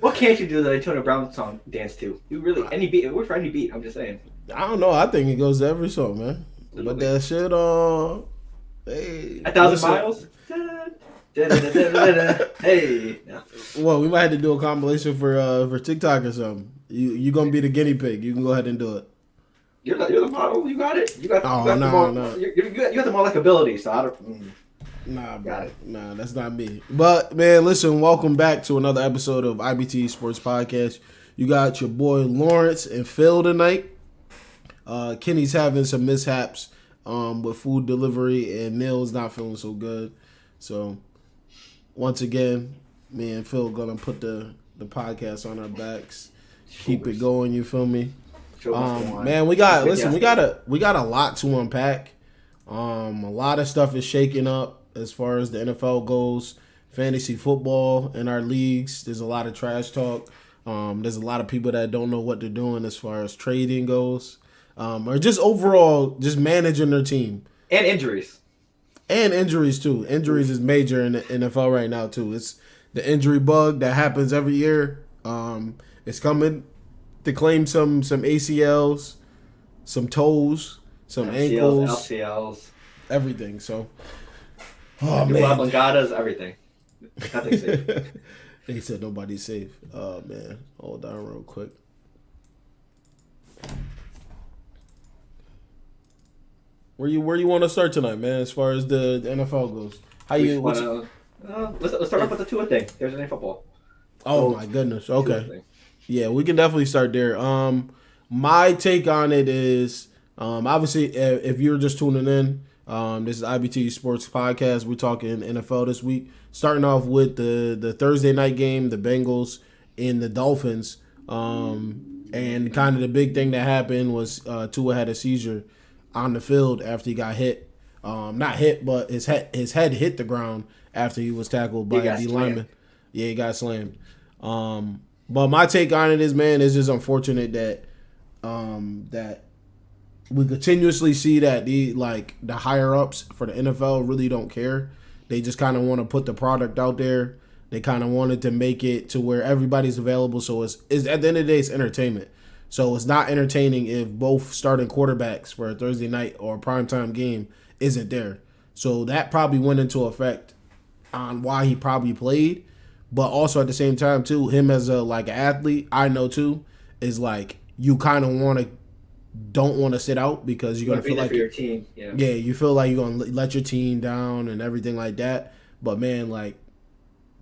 What can't you do the Antonio Brown song dance to? You really any beat? It works for any beat. I'm just saying. I don't know. I think it goes to every song, man. But Literally. that shit, hey, 1,000 miles. Hey. No. Well, we might have to do a compilation for TikTok or something. You gonna be the guinea pig. You can go ahead and do it. You're the model. You got it. You got. Oh, You got no, the more. no. You got the more likability. So I don't. Nah, Got bro. it. Nah, that's not me. But man, listen, welcome back to another episode of IBTE Sports Podcast. You got your boy Lawrence and Phil tonight. Kenny's having some mishaps with food delivery, and Neil's not feeling so good. So once again, me and Phil gonna put the podcast on our backs, keep it going. You feel me? Man, we got a lot to unpack. A lot of stuff is shaking up as far as the NFL goes. Fantasy football in our leagues, there's a lot of trash talk. There's a lot of people that don't know what they're doing as far as trading goes, or just overall just managing their team. And injuries. And injuries too. Injuries is major in the NFL right now too. It's the injury bug that happens every year. It's coming to claim some ACLs, some toes, some ankles, LCLs, everything. So, man, obligadas, everything. Nothing safe. They said nobody's safe. Oh man, hold on real quick. Where you want to start tonight, man? As far as the NFL goes, let's start off with the Tua thing. Thursday Night Football. Oh my goodness. Okay. Yeah, we can definitely start there. My take on it is, obviously, if you're just tuning in, this is IBTE Sports Podcast. We're talking NFL this week. Starting off with the Thursday night game, the Bengals and the Dolphins. And kind of the big thing that happened was Tua had a seizure on the field after he got hit. Not hit, but his head hit the ground after he was tackled by a D lineman. Yeah, he got slammed. But my take on it is, man, it's just unfortunate that that we continuously see that the higher ups for the NFL really don't care. They just kind of want to put the product out there. They kind of wanted to make it to where everybody's available. So it's at the end of the day, it's entertainment. So it's not entertaining if both starting quarterbacks for a Thursday night or primetime game isn't there. So that probably went into effect on why he probably played. But also at the same time too, him as a an athlete, I know too, is you kind of don't want to sit out because you're gonna feel like your team. Yeah, you feel like you're gonna let your team down and everything like that. But man,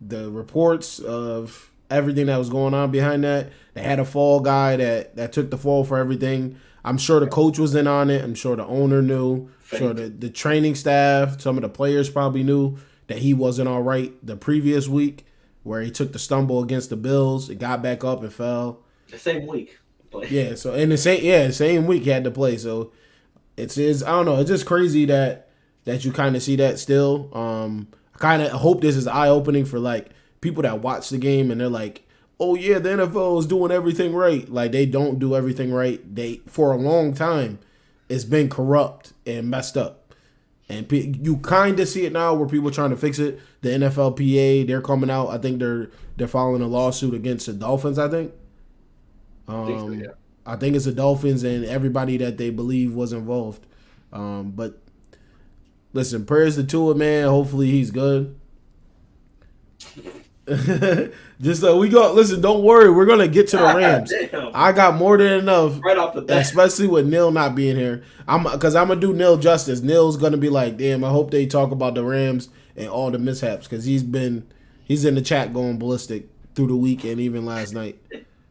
the reports of everything that was going on behind that, they had a fall guy that took the fall for everything. I'm sure the coach was in on it. I'm sure the owner knew. I'm sure the training staff, some of the players probably knew that he wasn't all right the previous week, where he took the stumble against the Bills. It got back up and fell. The same week. Yeah, so in the same week he had to play. So I don't know, it's just crazy that you kind of see that still. I kind of hope this is eye opening for people that watch the game and they're like, oh yeah, the NFL is doing everything right. They don't do everything right. They for a long time it's been corrupt and messed up. And you kind of see it now where people are trying to fix it. The NFLPA, they're coming out. I think they're filing a lawsuit against the Dolphins, I think. I think it's the Dolphins and everybody that they believe was involved. But listen, prayers to Tua, man. Hopefully he's good. Just we go. Listen, don't worry. We're gonna get to the Rams. I got more than enough, right off the bat, especially with Neil not being here. Because I'm gonna do Neil justice. Neil's gonna be like, damn. I hope they talk about the Rams and all the mishaps because he's in the chat going ballistic through the week and even last night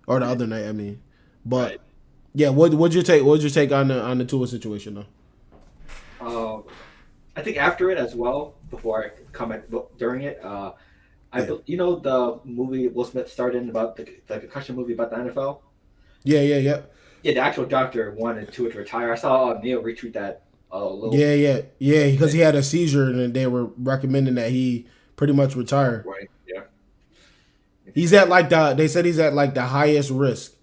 or the other night. I mean, but right. Yeah, what'd you take on the Tua situation though? I think after it as well. Before I comment during it. The movie Will Smith starred in about the concussion movie about the NFL? Yeah. Yeah, the actual doctor wanted Tua to retire. I saw Neil retweet that a little. Yeah, because he had a seizure and they were recommending that he pretty much retire. Right, yeah. He's at they said he's at the highest risk,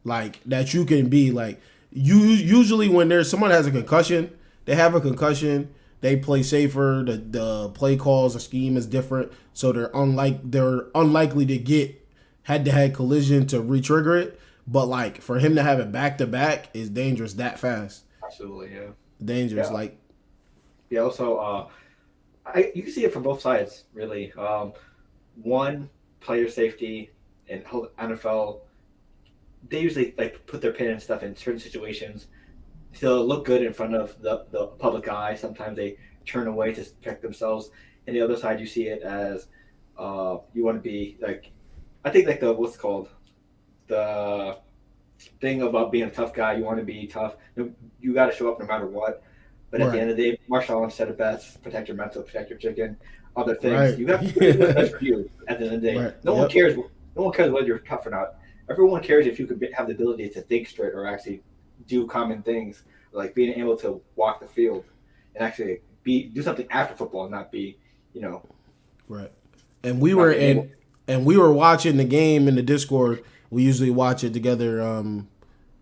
that you can be. Usually when someone has a concussion, they they play safer. The play calls, the scheme is different, so they're unlikely to get head-to-head collision to re-trigger it. But like for him to have it back-to-back is dangerous that fast. Absolutely, yeah. Dangerous, Yeah. like Yeah. Also, you can see it from both sides, really. One, player safety and NFL, they usually like put their pin and stuff in certain situations to look good in front of the public eye. Sometimes they turn away to protect themselves. And the other side, you see it as you want to be like, I think like the what's it called, the thing about being a tough guy. You want to be tough. You got to show up no matter what. But at the right, end of the day, Marshall Allen said it best: protect your mental, protect your chicken. Other things right, you have to do what's best for you. At the end of the day, right, no one yep, cares. No one cares whether you're tough or not. Everyone cares if you could have the ability to think straight or actually do common things, like being able to walk the field and actually do something after football, not be, you know, right. And we not were being able. we were watching the game in the Discord. We usually watch it together.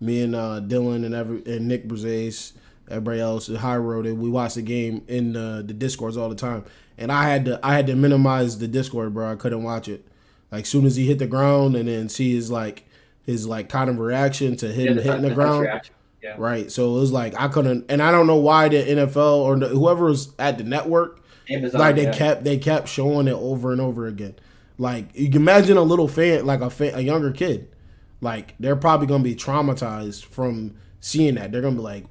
Me and Dylan and Nick Brzez, everybody else, High Road, and we watch the game in the Discords all the time. And I had to minimize the Discord, bro. I couldn't watch it. Like soon as he hit the ground, and then see his kind of reaction to Yeah, him hitting the touch ground. reaction. Yeah, Right. So it was like I couldn't, and I don't know why the NFL or whoever was at the network, like Amazon. Yeah, they kept showing it over and over again. Like you can imagine a little fan, like a younger kid, like they're probably gonna be traumatized from seeing that. They're gonna be like,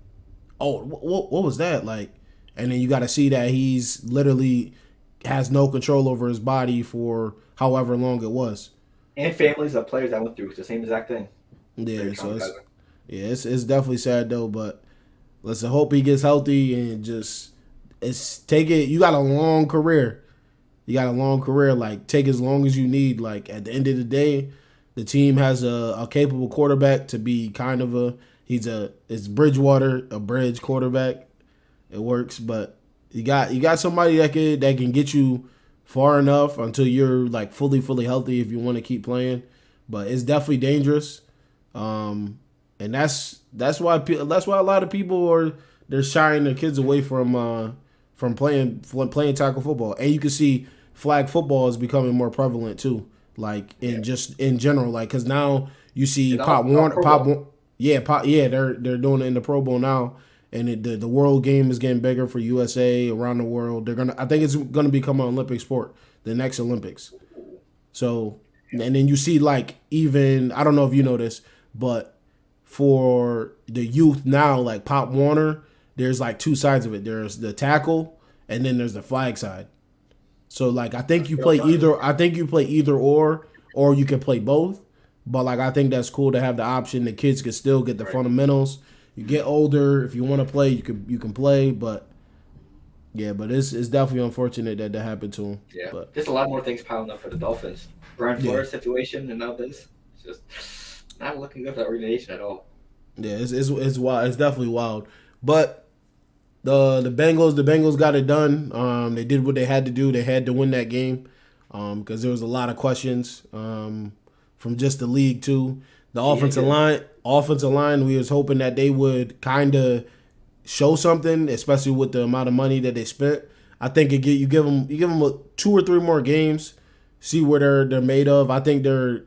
"Oh, what was that?" Like, and then you got to see that he's literally has no control over his body for however long it was. and families of players that went through the same exact thing. Very Yeah. So traumatizing. it's definitely sad though, but let's hope he gets healthy and just it's take it. You got a long career. You got a long career. Like take as long as you need. Like at the end of the day, the team has a capable quarterback to be kind of it's Bridgewater, a bridge quarterback. It works, but you got somebody that can get you far enough until you're like fully healthy if you want to keep playing. But it's definitely dangerous. And that's why a lot of people they're shying their kids away from playing tackle football. And you can see flag football is becoming more prevalent too. Like Yeah, just in general, like because now you see and all Pro Bowl. Yeah, they're doing it in the Pro Bowl now, and the world game is getting bigger for USA around the world. I think it's gonna become an Olympic sport, the next Olympics. So, and then you see like even I don't know if you know this, but for the youth now, like Pop Warner, there's like two sides of it. There's the tackle, and then there's the flag side. So like I think you play either or you can play both. But like I think that's cool to have the option. The kids can still get the Right. fundamentals. You get older, if you want to play, you can play. But yeah, but it's definitely unfortunate that happened to him. Yeah, But just a lot more things piling up for the Dolphins. Brian yeah, Flores situation and now this. It's just not looking good for that organization at all. yeah, it's wild. It's definitely wild. But the Bengals got it done. They did what they had to do. They had to win that game because there was a lot of questions from just the league too. The Yeah, good. offensive line, we was hoping that they would kind of show something, especially with the amount of money that they spent. I think you give them two or three more games, see what they're made of. I think they're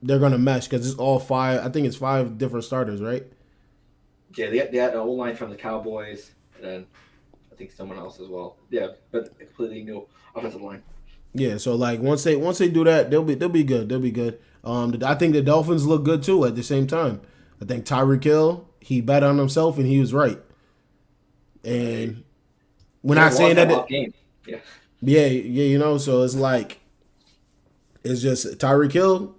gonna mesh because it's all five. I think it's five different starters, right? Yeah, they had an old line from the Cowboys, and then I think someone else as well. Yeah, but a completely new offensive line. Yeah. So like once they do that, they'll be good. They'll be good. I think the Dolphins look good too. At the same time, I think Tyreek Hill he bet on himself and he was right. Right. And we're He not has saying lost that that. off game. Yeah. Yeah. So it's like it's just Tyreek Hill.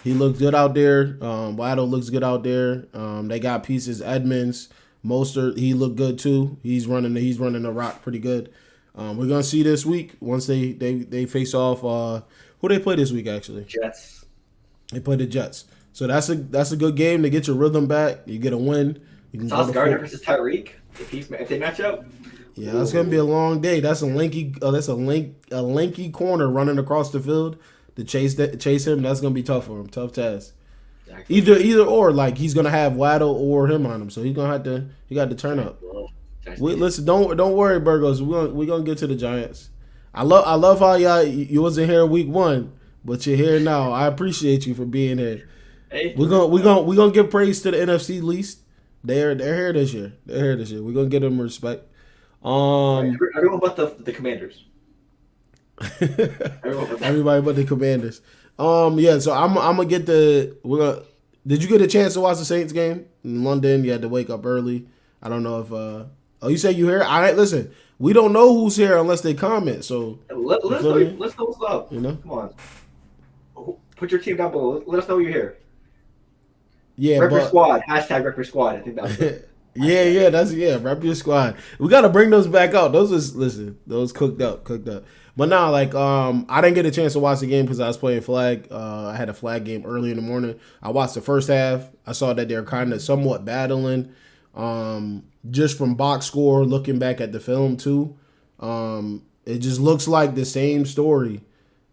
He looks good out there. Waddle looks good out there. They got pieces. Edmonds, Mostert, he looked good too. He's running the rock pretty good. We're gonna see this week once they face off. Who they play this week actually? Jets. They play the Jets. So that's a good game to get your rhythm back. You get a win. You can go Sauce to Gardner four. versus Tyreek. If they match up. Yeah, that's gonna be a Ooh. long day. That's a lanky corner running across the field to chase him. That's gonna be tough for him. Tough task. Exactly. Either or, like he's gonna have Waddle or him on him, so he got to turn up. Listen, don't worry, Burgos. We're gonna get to the Giants. I love how you wasn't here week 1, but you're here now. I appreciate you for being here. Hey, We're gonna give praise to the NFC least. They're here this year. We're gonna give them respect. Everyone but the Commanders. Everybody but the Commanders. Yeah. So I'm gonna get Did you get a chance to watch the Saints game in London? You had to wake up early. I don't know if. Oh, you say you here? All right. Listen, we don't know who's here unless they comment. So let's know what's up. You know, come on. Put your team down below. Let us know you're here. Yeah, Rep your squad. Hashtag Rep your squad. I think that's it. Rep your squad. We gotta bring those back out. Those cooked up. But now, like, I didn't get a chance to watch the game because I was playing flag. I had a flag game early in the morning. I watched the first half. I saw that they're kind of somewhat battling. Just from box score, looking back at the film too, it just looks like the same story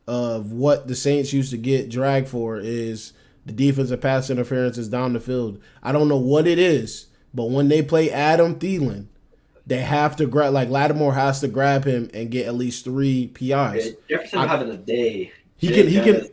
of what the Saints used to get dragged for is the defensive pass interferences down the field. I don't know what it is, but when they play Adam Thielen, they have to grab, like Lattimore has to grab him and get at least 3 PIs. Jefferson having a day. He can.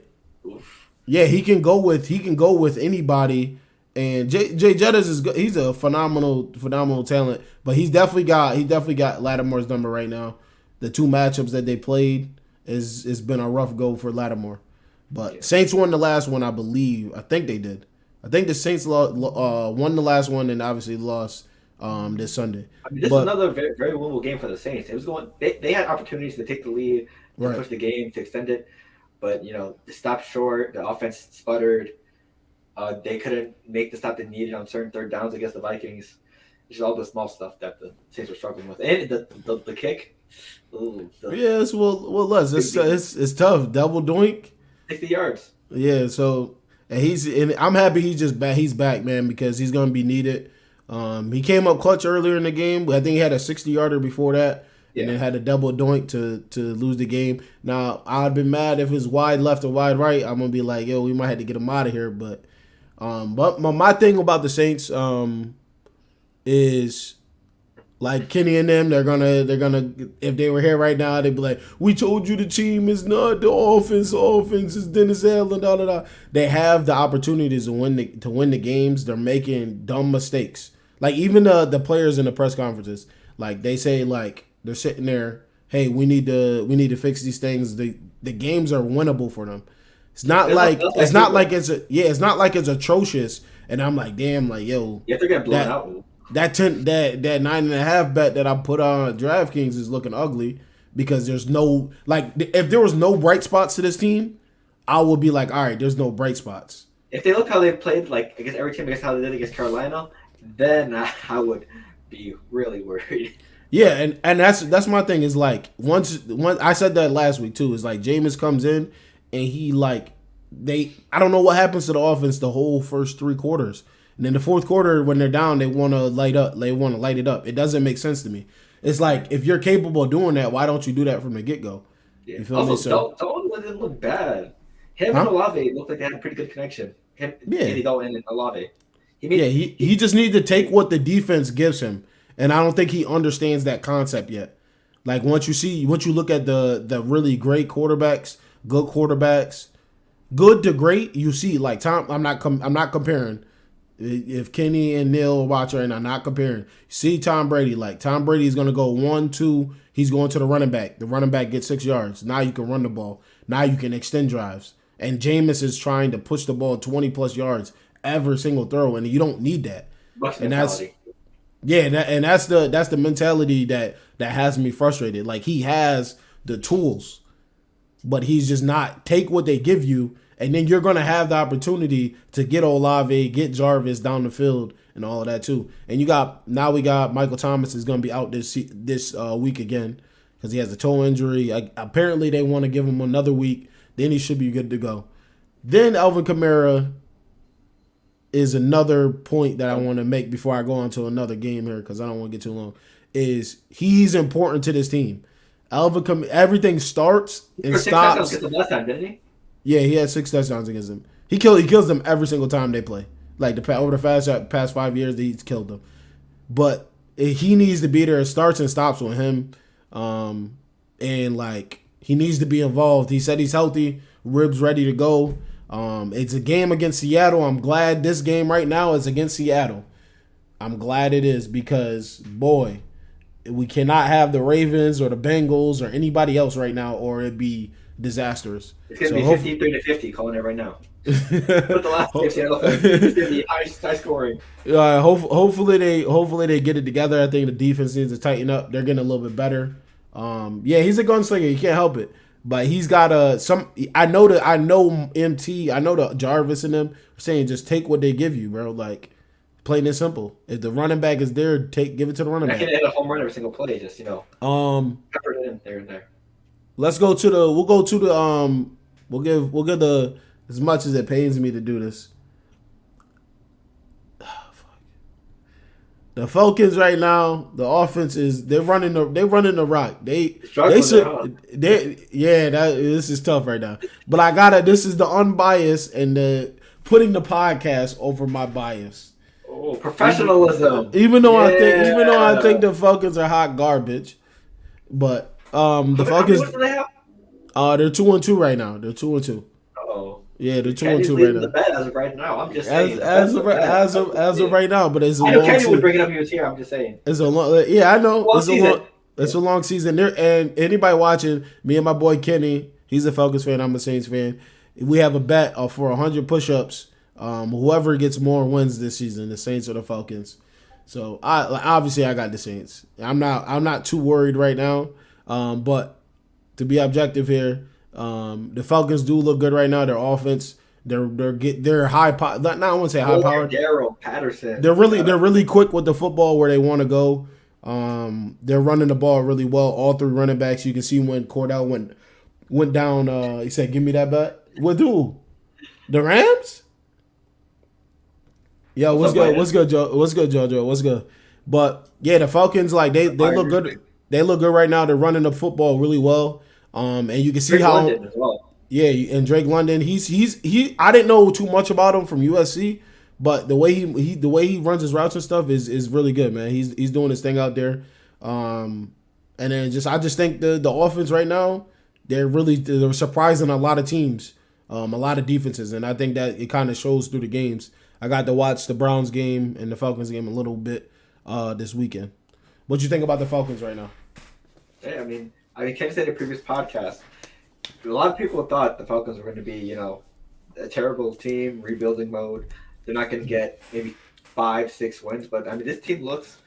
Yeah, he can go with anybody. And Jay Jettis he's a phenomenal talent, but he's definitely got Lattimore's number right now. The 2 matchups that they played has been a rough go for Lattimore. But Saints won the last one, I believe. I think they did. I think the Saints won the last one and obviously lost this Sunday. I mean, this is another very, very winnable game for the Saints. It was going. They had opportunities to take the lead, to push the game, to extend it, but they stopped short. The offense sputtered. They couldn't make the stop they needed on certain third downs against the Vikings. It's just all the small stuff that the Saints were struggling with, and the kick. Yes, well, it's tough. Double doink. 60 yards. Yeah, so and I'm happy he's back, man, because he's gonna be needed. He came up clutch earlier in the game. I think he had a 60-yarder before that, and then had a double doink to lose the game. Now I'd been mad if it's wide left or wide right. I'm gonna be like, yo, we might have to get him out of here. But my thing about the Saints is like Kenny and them. They're gonna if they were here right now, they'd be like, we told you the team is not the offense. Offense is Dennis Allen. Da da da. They have the opportunities to win the games. They're making dumb mistakes. Like even the players in the press conferences, like they say, like they're sitting there, hey, we need to fix these things. The games are winnable for them. It's not like it's atrocious. And I'm like, damn, like yo, they're getting blown out. That 9.5 bet that I put on DraftKings is looking ugly because there's no, like, if there was no bright spots to this team, I would be like, all right, there's no bright spots. If they look how they played, like against every team, against how they did against Carolina, then I would be really worried. Yeah, and that's my thing is like once I said that last week too, is like Jameis comes in and he like I don't know what happens to the offense the whole first 3 quarters. And then the fourth quarter, when they're down, they want to light it up. It doesn't make sense to me. It's like if you're capable of doing that, why don't you do that from the get go? Yeah. You feel me? So Dalton didn't look bad. Him and Olave looked like they had a pretty good connection. Andy Dalton and Olave. He just needs to take what the defense gives him, and I don't think he understands that concept yet. Like once you look at the really great quarterbacks, good to great, you see like Tom. I'm not comparing. If Kenny and Neil are watching right now, not comparing. See Tom Brady. Like Tom Brady is going to go 1-2. He's going to the running back. The running back gets 6 yards. Now you can run the ball. Now you can extend drives. And Jameis is trying to push the ball 20+ yards every single throw, and you don't need that. And that's the mentality that has me frustrated. Like he has the tools, but he's just not take what they give you. And then you're going to have the opportunity to get Olave, get Jarvis down the field and all of that too. And we got Michael Thomas is going to be out this week again because he has a toe injury. Apparently they want to give him another week. Then he should be good to go. Then Alvin Kamara is another point that I want to make before I go on to another game here because I don't want to get too long. Is he's important to this team. Everything starts and stops. The last time, didn't he? Yeah, he had 6 touchdowns against them. He kills them every single time they play. Like over the past 5 years, he's killed them. But he needs to be there. It starts and stops with him. And like he needs to be involved. He said he's healthy, ribs ready to go. It's a game against Seattle. I'm glad this game right now is against Seattle. I'm glad it is because boy, we cannot have the Ravens or the Bengals or anybody else right now, or it'd be disastrous. It's gonna be 53-50. Calling it right now. Put the last game Seattle. It's gonna be high scoring. Hopefully they get it together. I think the defense needs to tighten up. They're getting a little bit better. Yeah, he's a gunslinger. You can't help it. But he's got I know MT. I know the Jarvis in them are saying just take what they give you, bro. Like plain and simple. If the running back is there, give it to the running back. I can hit a home run every single play. Just pepper it in there and there. Let's go to the. We'll go to the. We'll give the. As much as it pains me to do this. The Falcons right now, the offense is they're running the rock. This is tough right now. But this is the unbiased and the putting the podcast over my bias. Oh, professionalism. Even though I think the Falcons are hot garbage, but the Falcons they're 2-2 right now. They're 2-2. Oh. Yeah, they're 2-2 right now. The bet as of right now. I'm just saying. As of right now, but it's a long season. Kenny would bring it up if he was here. I'm just saying. It's a long. Yeah, I know. It's a long season. There and anybody watching, me and my boy Kenny, he's a Falcons fan. I'm a Saints fan. We have a bet for 100 push-ups. Whoever gets more wins this season, the Saints or the Falcons. So obviously I got the Saints. I'm not too worried right now. But to be objective here. The Falcons do look good right now. Their offense, they're high power. Not I won't say high power. Daryl Patterson. They're really quick with the football where they want to go. They're running the ball really well. All three running backs. You can see when Cordell went down. He said, "Give me that bet." With who? The Rams. Yo, what's good? What's good, Joe? What's good, JoJo? What's good? But yeah, the Falcons they look good. They look good right now. They're running the football really well. And you can see Drake how London as well. Yeah, and Drake London, he I didn't know too much about him from USC, but the way he runs his routes and stuff is really good, man. He's doing his thing out there. And then I just think the offense right now, they're surprising a lot of teams, a lot of defenses, and I think that it kind of shows through the games. I got to watch the Browns game and the Falcons game a little bit this weekend. What you think about the Falcons right now? Yeah, I mean, Ken said in a previous podcast, a lot of people thought the Falcons were going to be, a terrible team, rebuilding mode. They're not going to get maybe 5-6 wins, but I mean, this team is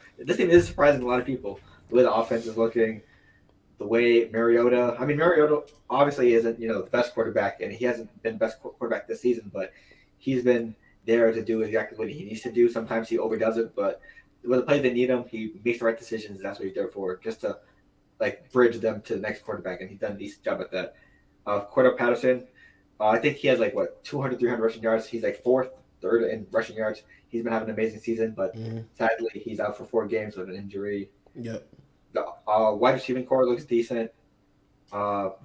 surprising a lot of people. The way the offense is looking, the way Mariota obviously isn't, the best quarterback, and he hasn't been the best quarterback this season, but he's been there to do exactly what he needs to do. Sometimes he overdoes it, but when the plays they need him, he makes the right decisions, and that's what he's there for, just to bridge them to the next quarterback, and he's done a decent job at that. Cordell Patterson, I think he has 200, 300 rushing yards. He's third in rushing yards. He's been having an amazing season, but sadly he's out for 4 games with an injury. Yep. The wide receiving core looks decent.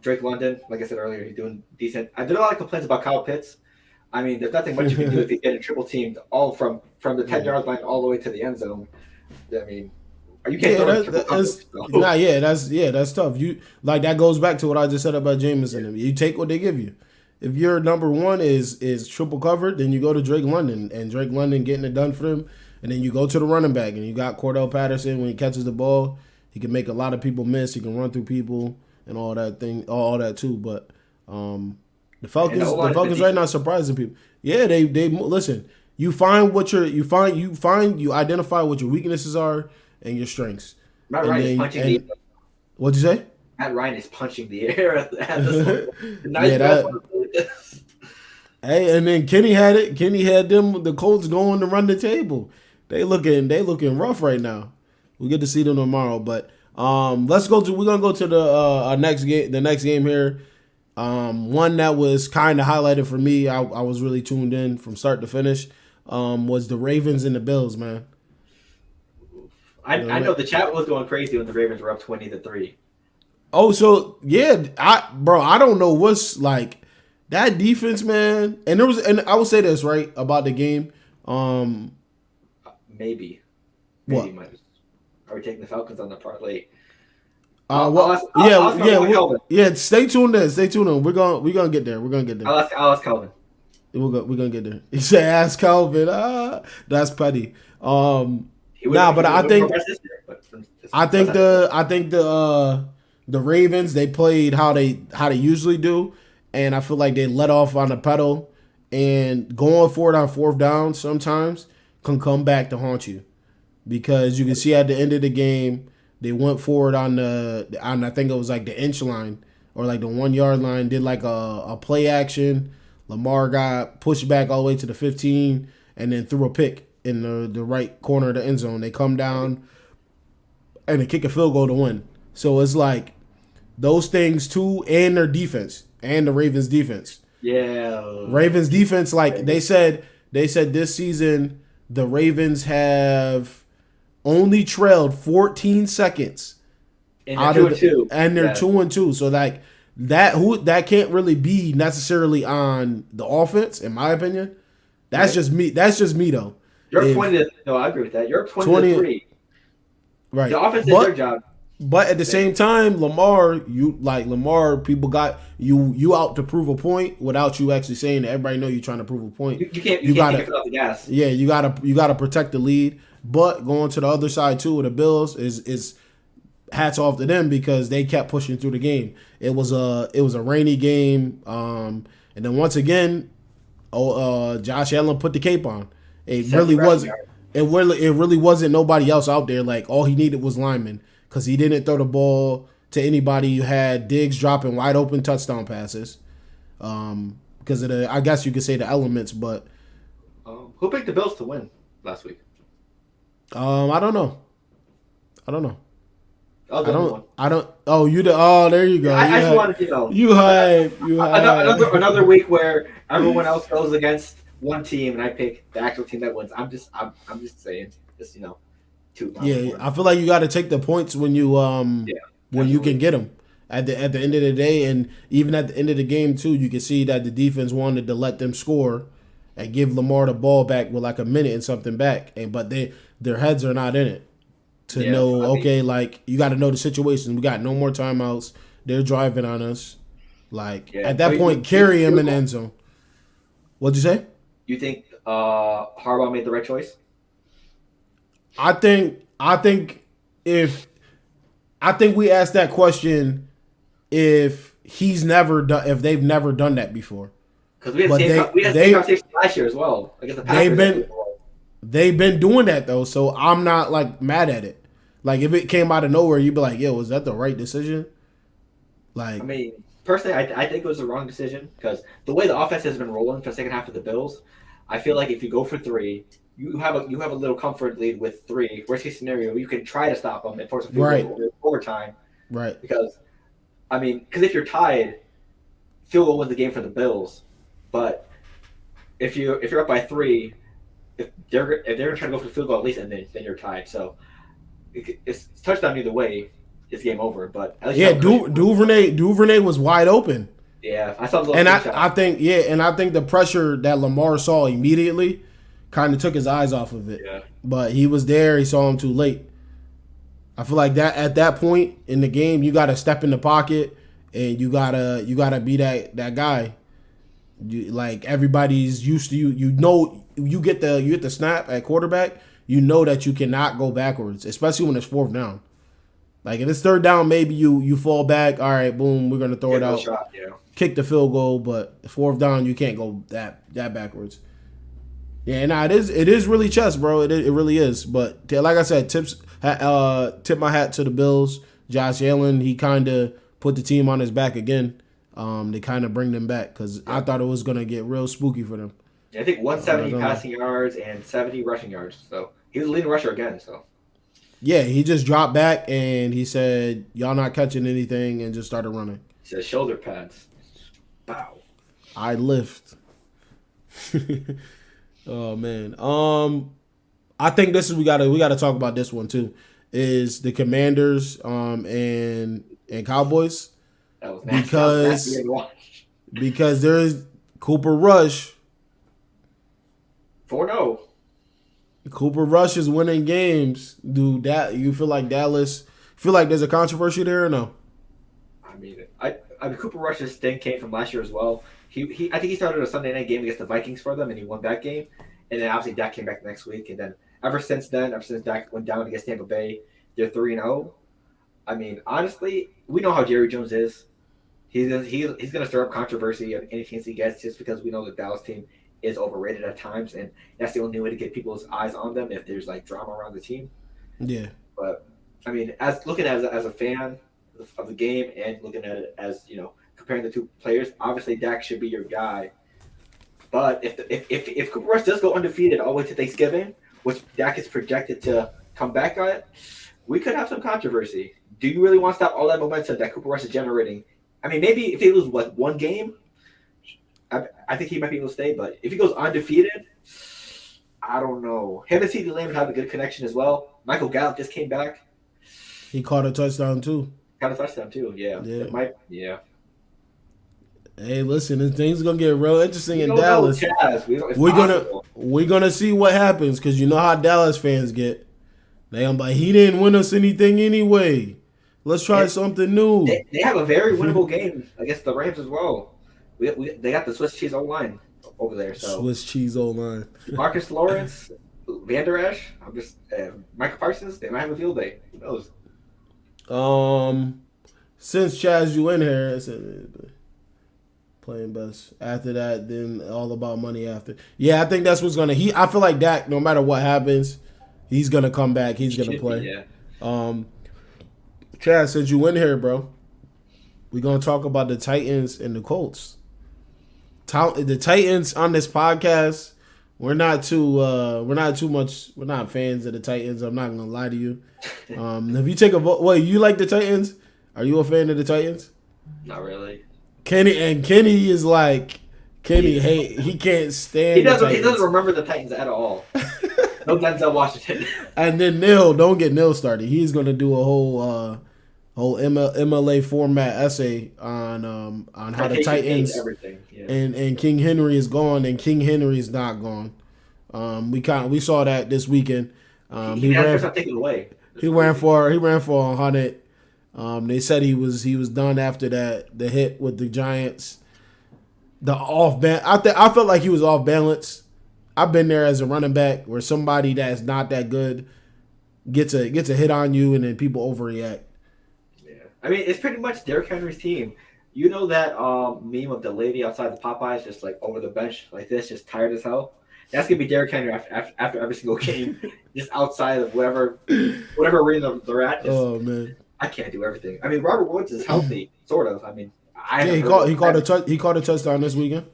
Drake London, like I said earlier, he's doing decent. I did a lot of complaints about Kyle Pitts. I mean, there's nothing much you can do if you get a triple teamed all from the 10-yard line all the way to the end zone. I mean, you can't that's tough. You that goes back to what I just said about Jameson. You take what they give you. If your number one is triple covered, then you go to Drake London, and Drake London getting it done for them. And then you go to the running back, and you got Cordell Patterson. When he catches the ball, he can make a lot of people miss. He can run through people and all that too. But the Falcons right now surprising people. Yeah, they listen. You identify what your weaknesses are and your strengths. Matt Ryan is punching the air. What'd you say? Matt Ryan is punching the air at this Hey, and then Kenny had it. Kenny had the Colts going to run the table. They looking rough right now. We'll get to see them tomorrow. But we're gonna go to the next game here. One that was kind of highlighted for me. I was really tuned in from start to finish. Was the Ravens and the Bills, man. I know the chat was going crazy when the Ravens were up 20-3. Oh, so yeah, I don't know what's that defense, man. And I will say this right about the game. Maybe. What? Are we taking the Falcons on the parlay? Yeah. Stay tuned in. Stay tuned in. We're gonna get there. We're gonna get there. I'll ask Calvin. We're gonna get there. He said, "Ask Calvin." That's petty. But I think the Ravens, they played how they usually do, and I feel like they let off on the pedal, and going for it on fourth down sometimes can come back to haunt you, because you can see at the end of the game they went forward on I think it was like the inch line or like the 1 yard line, did like a play action. Lamar got pushed back all the way to the 15 and then threw a pick in the right corner of the end zone. They come down and they kick a field goal to win. So it's like those things too, and their defense, and the Ravens defense. Yeah. Ravens defense, like they said this season the Ravens have only trailed 14 seconds and they're 2-2. And they're 2-2. So like that can't really be necessarily on the offense, in my opinion. That's just me. That's just me though. You're 20. No, I agree with that. You're 20-3. Right. The offense did their job. But at the same time, Lamar, people got you out to prove a point without you actually saying that. Everybody know you're trying to prove a point. You can't take it off the gas. Yeah, you gotta protect the lead. But going to the other side too with the Bills is hats off to them, because they kept pushing through the game. It was a rainy game, and then once again, Josh Allen put the cape on. It really wasn't nobody else out there. Like all he needed was linemen, because he didn't throw the ball to anybody. You had Diggs dropping wide open touchdown passes, because of I guess you could say the elements. But who picked the Bills to win last week? I don't know. I don't. Oh, you. There you go. I just wanted to know. You hype. Another week where everyone else goes against one team, and I pick the actual team that wins. I'm just saying, just I feel like you got to take the points when you when you can get them at the end of the day, and even at the end of the game too. You can see that the defense wanted to let them score and give Lamar the ball back with like a minute and something back, but their heads are not in it. Like you got to know the situation. We got no more timeouts. They're driving on us. Like at that point, carry him in the end zone. What'd you say? You think Harbaugh made the right choice? I think we asked that question if they've never done that before. Because we had the same conversation last year as well. I guess the Packers they've been doing that though, so I'm not like mad at it. Like if it came out of nowhere, you'd be like, "Yo, was that the right decision?" Like, I mean, personally, I think it was the wrong decision, because the way the offense has been rolling for the second half of the Bills, I feel like if you go for 3, you have a little comfort lead with 3. Worst case scenario, you can try to stop them and force a field goal overtime. Right. Because if you're tied, field goal wins the game for the Bills. But if you're up by 3, if they're gonna try to go for the field goal at least, and then you're tied. So it's touchdown either way. It's game over. But at least Duvernay was wide open. Yeah, I saw the and I think the pressure that Lamar saw immediately kind of took his eyes off of it. Yeah. But he was there. He saw him too late. I feel like that at that point in the game, you got to step in the pocket and you gotta be that guy. Like everybody's used to you. You get the snap at quarterback. You know that you cannot go backwards, especially when it's fourth down. Like if it's third down, maybe you fall back. All right, boom, we're gonna throw it out, kick the field goal. But fourth down, you can't go that backwards. Yeah, it is really chess, bro. It really is. But like I said, tip my hat to the Bills. Josh Allen, he kind of put the team on his back again. They kind of bring them back, because I thought it was gonna get real spooky for them. Yeah, I think 170 passing yards and 70 rushing yards. So he was the leading rusher again. So yeah, he just dropped back and he said, "Y'all not catching anything," and just started running. He said, "Shoulder pads." Bow. I lift. Oh man. I think this is we gotta talk about this one too. Is the Commanders and Cowboys. That was nasty. Because there is Cooper Rush 4-0. Cooper Rush is winning games. Do that? You feel like Dallas? Feel like there's a controversy there or no? I mean, Cooper Rush's thing came from last year as well. I think he started a Sunday night game against the Vikings for them, and he won that game. And then obviously Dak came back the next week, and then ever since Dak went down against Tampa Bay, they're 3-0. I mean, honestly, we know how Jerry Jones is. He's going to stir up controversy on any chance he gets, just because we know the Dallas team is overrated at times, and that's the only way to get people's eyes on them if there's like drama around the team. Yeah. But I mean, as looking as a fan of the game and looking at it as comparing the two players, obviously Dak should be your guy. But if Cooper Rush does go undefeated all the way to Thanksgiving, which Dak is projected to come back on, we could have some controversy. Do you really want to stop all that momentum that Cooper Rush is generating? I mean, maybe if he loses one game, I think he might be able to stay. But if he goes undefeated, I don't know. Him and CeeDee Lamb have a good connection as well. Michael Gallup just came back. He caught a touchdown too. Yeah. Yeah. Hey, listen, things gonna get real interesting in Dallas. We're gonna see what happens because you know how Dallas fans get. They gonna be like, he didn't win us anything anyway. Let's try something new. They have a very winnable game against the Rams as well. They got the Swiss cheese O-line over there. So Swiss cheese O-line. Marcus Lawrence, Van Der Esch, Michael Parsons, they might have a field day. Who knows? Since Chaz, you in here, I said playing best. After that, then all about money after. Yeah, I think that's what's gonna. I feel like Dak, no matter what happens, he's gonna come back. He's gonna play. Yeah. Chaz, since you in here, bro, we're gonna talk about the Titans and the Colts. The Titans on this podcast, we're not fans of the Titans. I'm not gonna lie to you. If you take a vote, you like the Titans? Are you a fan of the Titans? Not really. Kenny is like he can't stand. He doesn't remember the Titans at all. No Denzel Washington. And then don't get Neil started. He's gonna do a whole MLA format essay on how the Titans and King Henry is gone and King Henry is not gone. We saw that this weekend. He ran for 100. They said he was done after the hit with the Giants. I felt like he was off balance. I've been there as a running back where somebody that's not that good gets a hit on you and then people overreact. Yeah, I mean it's pretty much Derrick Henry's team. You know that meme of the lady outside the Popeyes just like over the bench like this, just tired as hell. That's gonna be Derrick Henry after every single game, just outside of whatever arena they're at. Oh man, I can't do everything. I mean, Robert Woods is healthy, sort of. I mean, he caught a touchdown this weekend.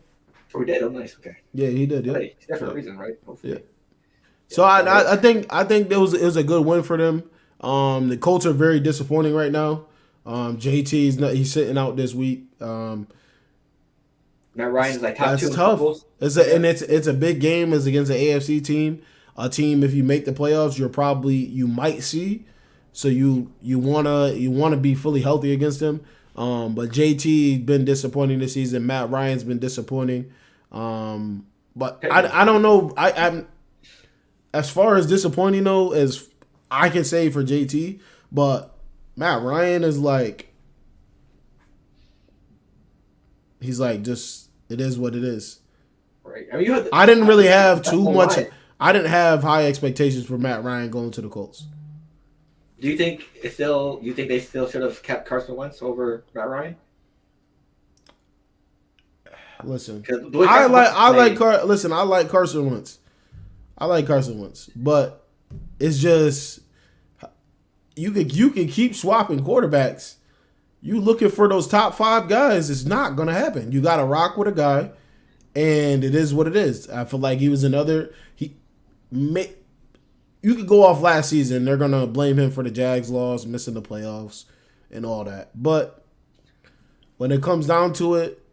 Oh, he did. Oh, nice. Okay. Yeah, he did. Yeah, he's there for a reason, right? Hopefully. Yeah. So I think it was a good win for them. The Colts are very disappointing right now. JT he's sitting out this week. Matt Ryan is like top two. That's tough. It's a big game. It's against an AFC team. A team if you make the playoffs, you might see. So you wanna be fully healthy against them. But JT been disappointing this season. Matt Ryan's been disappointing. But I don't know. I'm as far as disappointing though as I can say for JT, but Matt Ryan is like he's like just it is what it is. Right. I mean, I didn't really have too much. I didn't have high expectations for Matt Ryan going to the Colts. Do you think they still should have kept Carson Wentz over Matt Ryan? Listen, I like Carson Wentz. I like Carson Wentz, but it's just you can keep swapping quarterbacks. You looking for those top 5 guys, it's not gonna happen. You got to rock with a guy, and it is what it is. I feel like he was you could go off last season. They're going to blame him for the Jags loss, missing the playoffs, and all that. But when it comes down to it,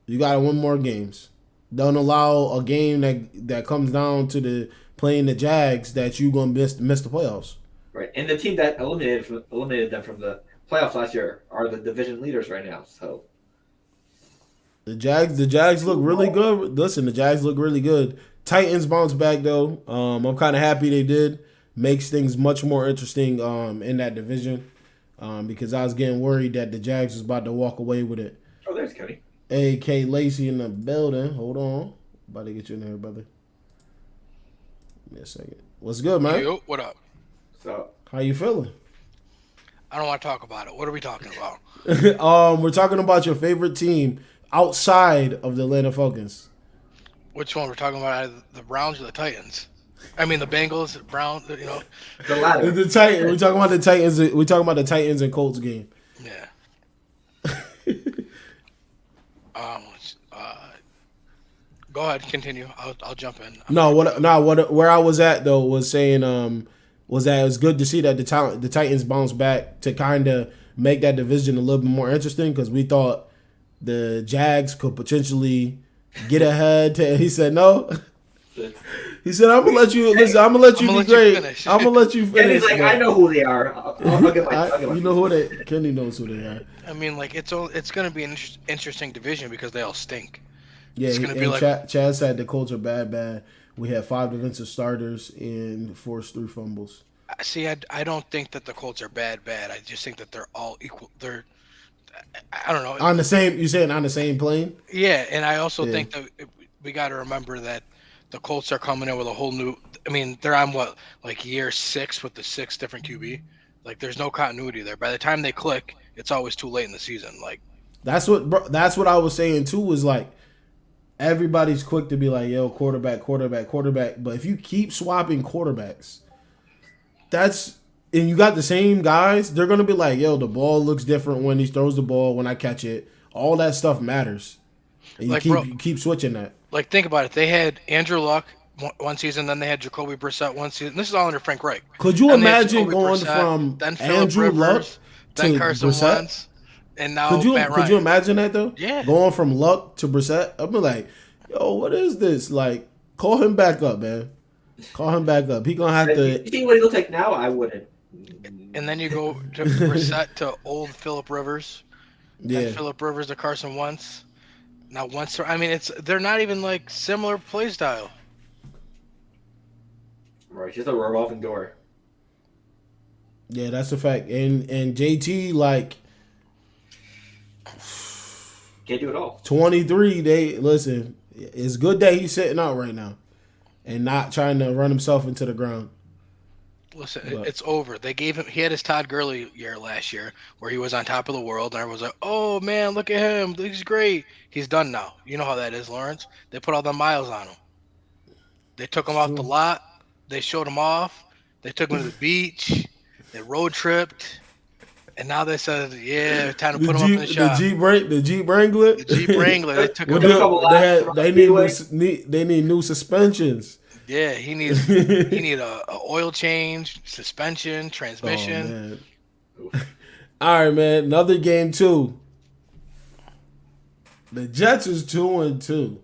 you got to win more games. Don't allow a game that comes down to playing the Jags that you're going to miss the playoffs. Right. And the team that eliminated them from the playoffs last year are the division leaders right now. So the Jags look really good. Listen, the Jags look really good. Titans bounce back though. I'm kind of happy they did. Makes things much more interesting in that division because I was getting worried that the Jags was about to walk away with it. Oh, there's Cody. A.K. Lacey in the building. Hold on. About to get you in there, brother. Give me a second. What's good, man? Yo, what up? So How you feeling? I don't want to talk about it. What are we talking about? We're talking about your favorite team outside of the Atlanta Falcons. Which one? We're talking about the Browns or the Titans? I mean, the Bengals, the Browns, the latter. The Titans. We're talking about the Titans. We're talking about the Titans and Colts game. Yeah. Go ahead, continue. I'll jump in. Where I was at though was saying was that it was good to see that the Titans bounced back to kind of make that division a little bit more interesting because we thought the Jags could potentially get ahead. He said no. He said, "I'm gonna let you listen. I'm gonna let you be great. I'm gonna let you finish." And he's like, "I know who they are. I'll get my you know who they? Kenny knows who they are. I mean, like it's gonna be an interesting division because they all stink. Yeah, It's gonna be like Chad said the Colts are bad. We had 5 defensive starters and forced 3 fumbles. See, I don't think that the Colts are bad. I just think that they're all equal. I don't know. On the same, you saying on the same plane? Yeah, and I also think that we got to remember that the Colts are coming in with a whole new. I mean, they're on like year 6 with the 6 different QB. Like, there's no continuity there. By the time they click, it's always too late in the season. Like, that's what I was saying too. Was like everybody's quick to be like, yo, quarterback. But if you keep swapping quarterbacks, and you got the same guys, they're gonna be like, yo, the ball looks different when he throws the ball, when I catch it. All that stuff matters. And you keep switching that. Like, think about it. They had Andrew Luck one season, then they had Jacoby Brissett one season. This is all under Frank Reich. Could you imagine going from Andrew Luck then to Carson Brissett? Wentz, and now Could you Matt Ryan. imagine that though? Yeah. Going from Luck to Brissett, I'd be like, yo, what is this? Like, call him back up, man. Call him back up. He gonna have to. You see what he looks like now? I wouldn't. And then you go to Brissett to old Phillip Rivers. Yeah. And Phillip Rivers to Carson Wentz. Now Wentz, I mean, they're not even like similar play style. Right, just a revolving door. Yeah, that's a fact. And JT, like, can't do it all. 23. Listen. It's good that he's sitting out right now, and not trying to run himself into the ground. Listen, it's over. They gave him. He had his Todd Gurley year last year, where he was on top of the world, and everyone was like, "Oh man, look at him! He's great." He's done now. You know how that is, Lawrence. They put all the miles on him. They took him off the lot. They showed him off. They took him to the beach. They road tripped, and now they said, "Yeah, time to put him up in the shop." The Jeep Wrangler. The Jeep Wrangler. They took him. They need new suspensions. Yeah, he needs a oil change, suspension, transmission. Oh, all right, man. Another game too. The Jets is 2-2.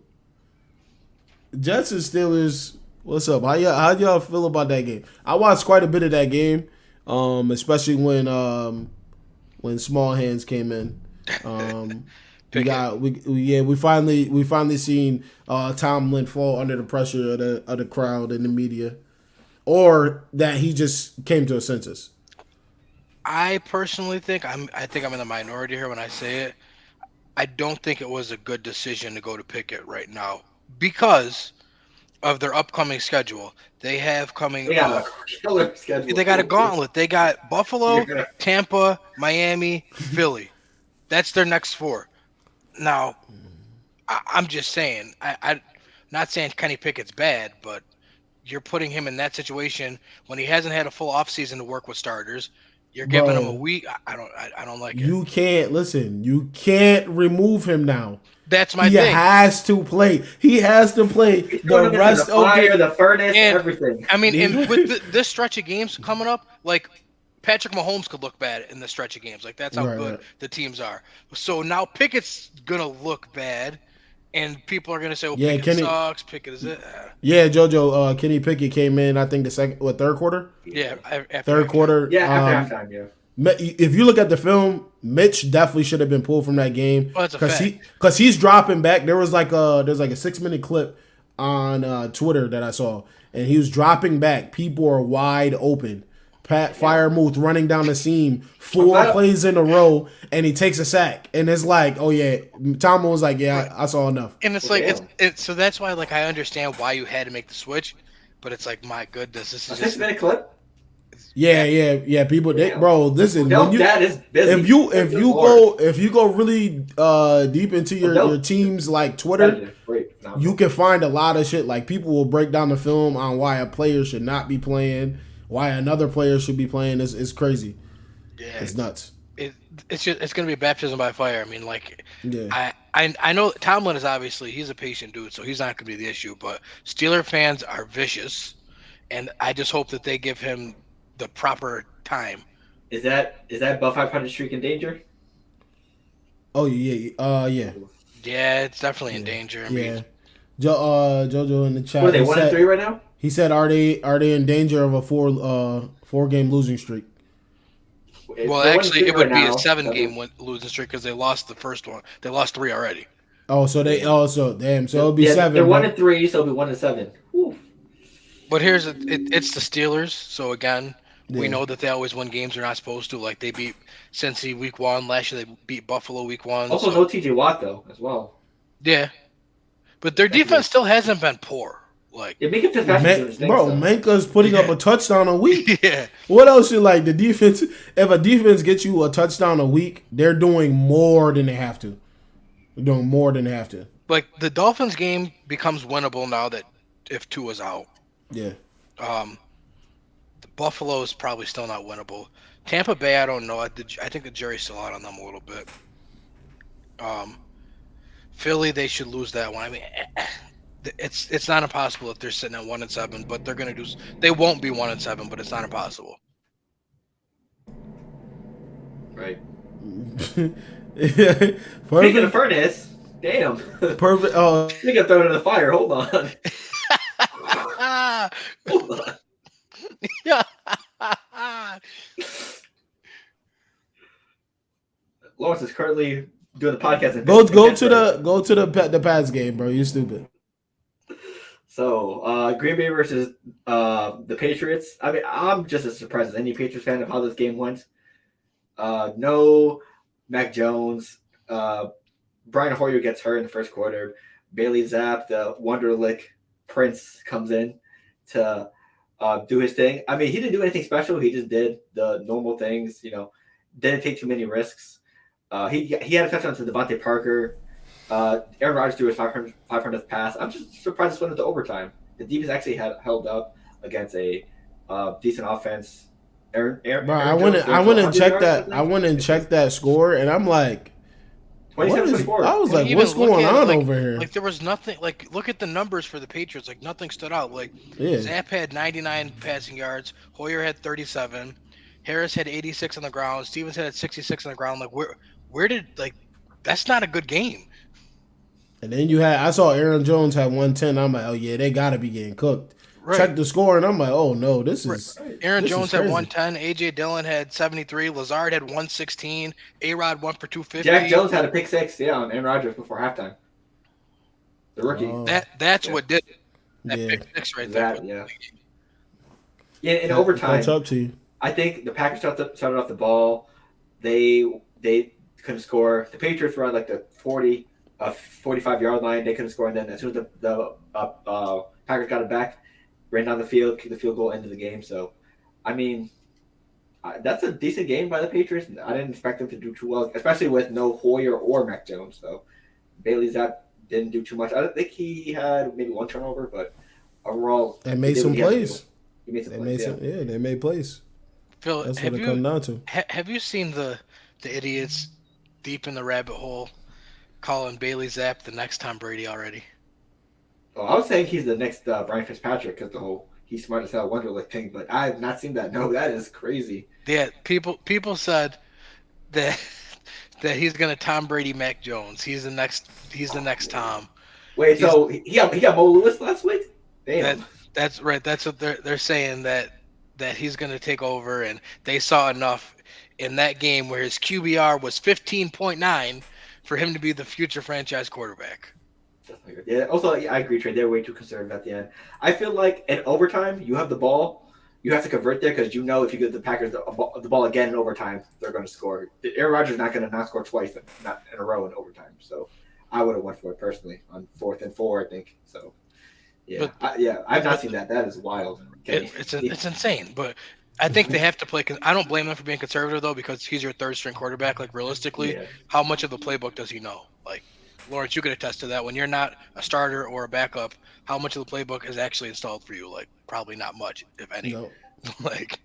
Jets and Steelers. What's up? How y'all feel about that game? I watched quite a bit of that game, especially when Small Hands came in. We finally seen Tomlin fall under the pressure of the crowd and the media, or that he just came to a senses. I personally think I'm in the minority here when I say it. I don't think it was a good decision to go to Pickett right now because of their upcoming schedule. They have coming. They got a killer schedule. They got a gauntlet. They got Buffalo, Tampa, Miami, Philly. That's their next 4. Now, I'm just saying, I'm not saying Kenny Pickett's bad, but you're putting him in that situation when he hasn't had a full offseason to work with starters. You're giving him a week. I don't like it. You can't remove him now. That's my thing. He has to play. He has to play the rest of the furnace, everything. I mean, and with this stretch of games coming up, like Patrick Mahomes could look bad in the stretch of games. Like, that's how good the teams are. So now Pickett's gonna look bad, and people are gonna say, "Well, Pickett sucks. Pickett is it." Yeah, JoJo. Kenny Pickett came in. I think the third quarter. Yeah, after third quarter. Yeah, after halftime. Yeah. If you look at the film, Mitch definitely should have been pulled from that game because he's dropping back. There's like a 6-minute clip on Twitter that I saw, and he was dropping back. People are wide open. Pat Firemuth running down the seam, 4 plays in a row, and he takes a sack. And it's like, oh yeah, Tomlin was like, yeah, I saw enough. And it's like it's so that's why like I understand why you had to make the switch, but it's like my goodness, this is a 6-minute clip. Yeah. People, bro, listen. When you, dad is busy. if you go really deep into your team's like Twitter, you can find a lot of shit. Like people will break down the film on why a player should not be playing, why another player should be playing. It's crazy. Yeah, it's nuts. It's gonna be a baptism by fire. I mean, like, I know Tomlin is obviously he's a patient dude, so he's not gonna be the issue. But Steeler fans are vicious, and I just hope that they give him the proper time. Is that above 500 streak in danger? Oh yeah, yeah. Yeah, it's definitely in danger. I mean, Jojo in the chat. What are they 1-3 right now? He said, "Are they in danger of a 4-game losing streak?" Well, actually, it would be a 7-game losing streak because they lost the first one. They lost 3 already. Oh, so they damn. So it'll be 7. They're 1-3, so it'll be 1-7. Whew. But it's the Steelers. So again, we know that they always win games they're not supposed to. Like they beat Cincy week 1 last year. They beat Buffalo week 1. Also, no TJ Watt though as well. Yeah, but their defense still hasn't been poor. Like Minka's putting up a touchdown a week. Yeah. What else you like? The defense. If a defense gets you a touchdown a week, they're doing more than they have to. They're doing more than they have to. Like the Dolphins game becomes winnable now that if Tua's out. Yeah. Buffalo is probably still not winnable. Tampa Bay, I don't know. I think the jury's still out on them a little bit. Philly, they should lose that one. I mean, it's not impossible if they're sitting at 1-7, but they're gonna do. They won't be 1-7, but it's not impossible. Right. Speaking of furnace, damn. Perfect. I think I throw it in the fire. Hold on. Hold on. Yeah. Lawrence is currently doing the podcast. Go to the Pats game, bro. You're stupid. So Green Bay versus the Patriots. I mean, I'm just as surprised as any Patriots fan of how this game went. No Mac Jones. Brian Hoyer gets hurt in the first quarter. Bailey Zapp, the Wonderlick Prince, comes in to do his thing. I mean, he didn't do anything special. He just did the normal things. Didn't take too many risks. He had a touchdown to Devontae Parker. Aaron Rodgers threw his 500th pass. I'm just surprised this went into overtime. The defense actually had held up against a decent offense. I went and checked that. I went and checked that score, and I'm like, 27-24. I was like, what's going on over here? Like there was nothing. Like look at the numbers for the Patriots. Like nothing stood out. Like Zapp had 99 passing yards. Hoyer had 37. Harris had 86 on the ground. Stevens had 66 on the ground. Like where did that's not a good game. And then I saw Aaron Jones had 110. I'm like, oh yeah, they gotta be getting cooked. Right. Check the score, and I'm like, oh no, this is. Right. Aaron Jones had 110. AJ Dillon had 73. Lazard had 116. A-Rod 1 for 250. Jack Jones had a pick 6, on Aaron Rodgers before halftime. The rookie. That's what did it. That pick 6 right there. Yeah, in overtime. Catch up to you. I think the Packers started off the ball. They couldn't score. The Patriots were on like the 45-yard line. They couldn't score, and then as soon as the Packers got it back, ran down the field, kicked the field goal, into the game. So, I mean, that's a decent game by the Patriots. I didn't expect them to do too well, especially with no Hoyer or Mac Jones. So, Bailey Zapp didn't do too much. I don't think he had maybe one turnover, but overall, they made some plays. They made plays. Phil, that's what it comes down to. Have you seen the idiots deep in the rabbit hole calling Bailey Zapp the next Tom Brady already? Oh, I was saying he's the next Brian Fitzpatrick because the whole he's smart as hell Wonderlic thing, but I have not seen that. No, that is crazy. Yeah, people said that he's gonna Tom Brady Mac Jones. He's the next Tom. Wait, so he got Mo Lewis last week? Damn. That's right. That's what they're saying that he's gonna take over, and they saw enough in that game where his QBR was 15.9 for him to be the future franchise quarterback. Yeah. Also, I agree, Trey. They're way too conservative at the end. I feel like in overtime, you have the ball. You have to convert there because you know if you give the Packers the ball again in overtime, they're going to score. Aaron Rodgers is not going to not score twice, not in a row in overtime. So I would have went for it personally on 4th and 4, I think. So yeah, I've not seen that. That is wild. It's insane, but I think they have to play. I don't blame them for being conservative though, because he's your third string quarterback. Like realistically, how much of the playbook does he know? Like Lawrence, you could attest to that. When you're not a starter or a backup, how much of the playbook is actually installed for you? Like probably not much, if any. No. Like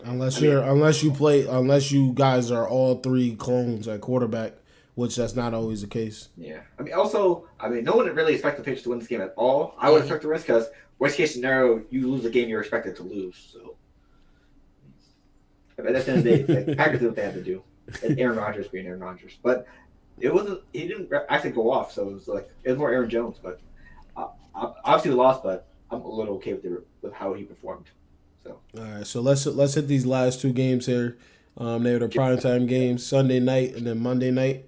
unless you guys are all 3 clones at quarterback, which that's not always the case. Yeah. No one really expected the Patriots to win this game at all. I would expect the risk because worst case scenario, you lose a game you're expected to lose. So at the end of the day, the Packers did what they had to do. And Aaron Rodgers being Aaron Rodgers, but he didn't actually go off. So it was more Aaron Jones. But obviously we lost, but I'm a little okay with how he performed. So all right, so let's hit these last 2 games here. They were the primetime games, Sunday night and then Monday night.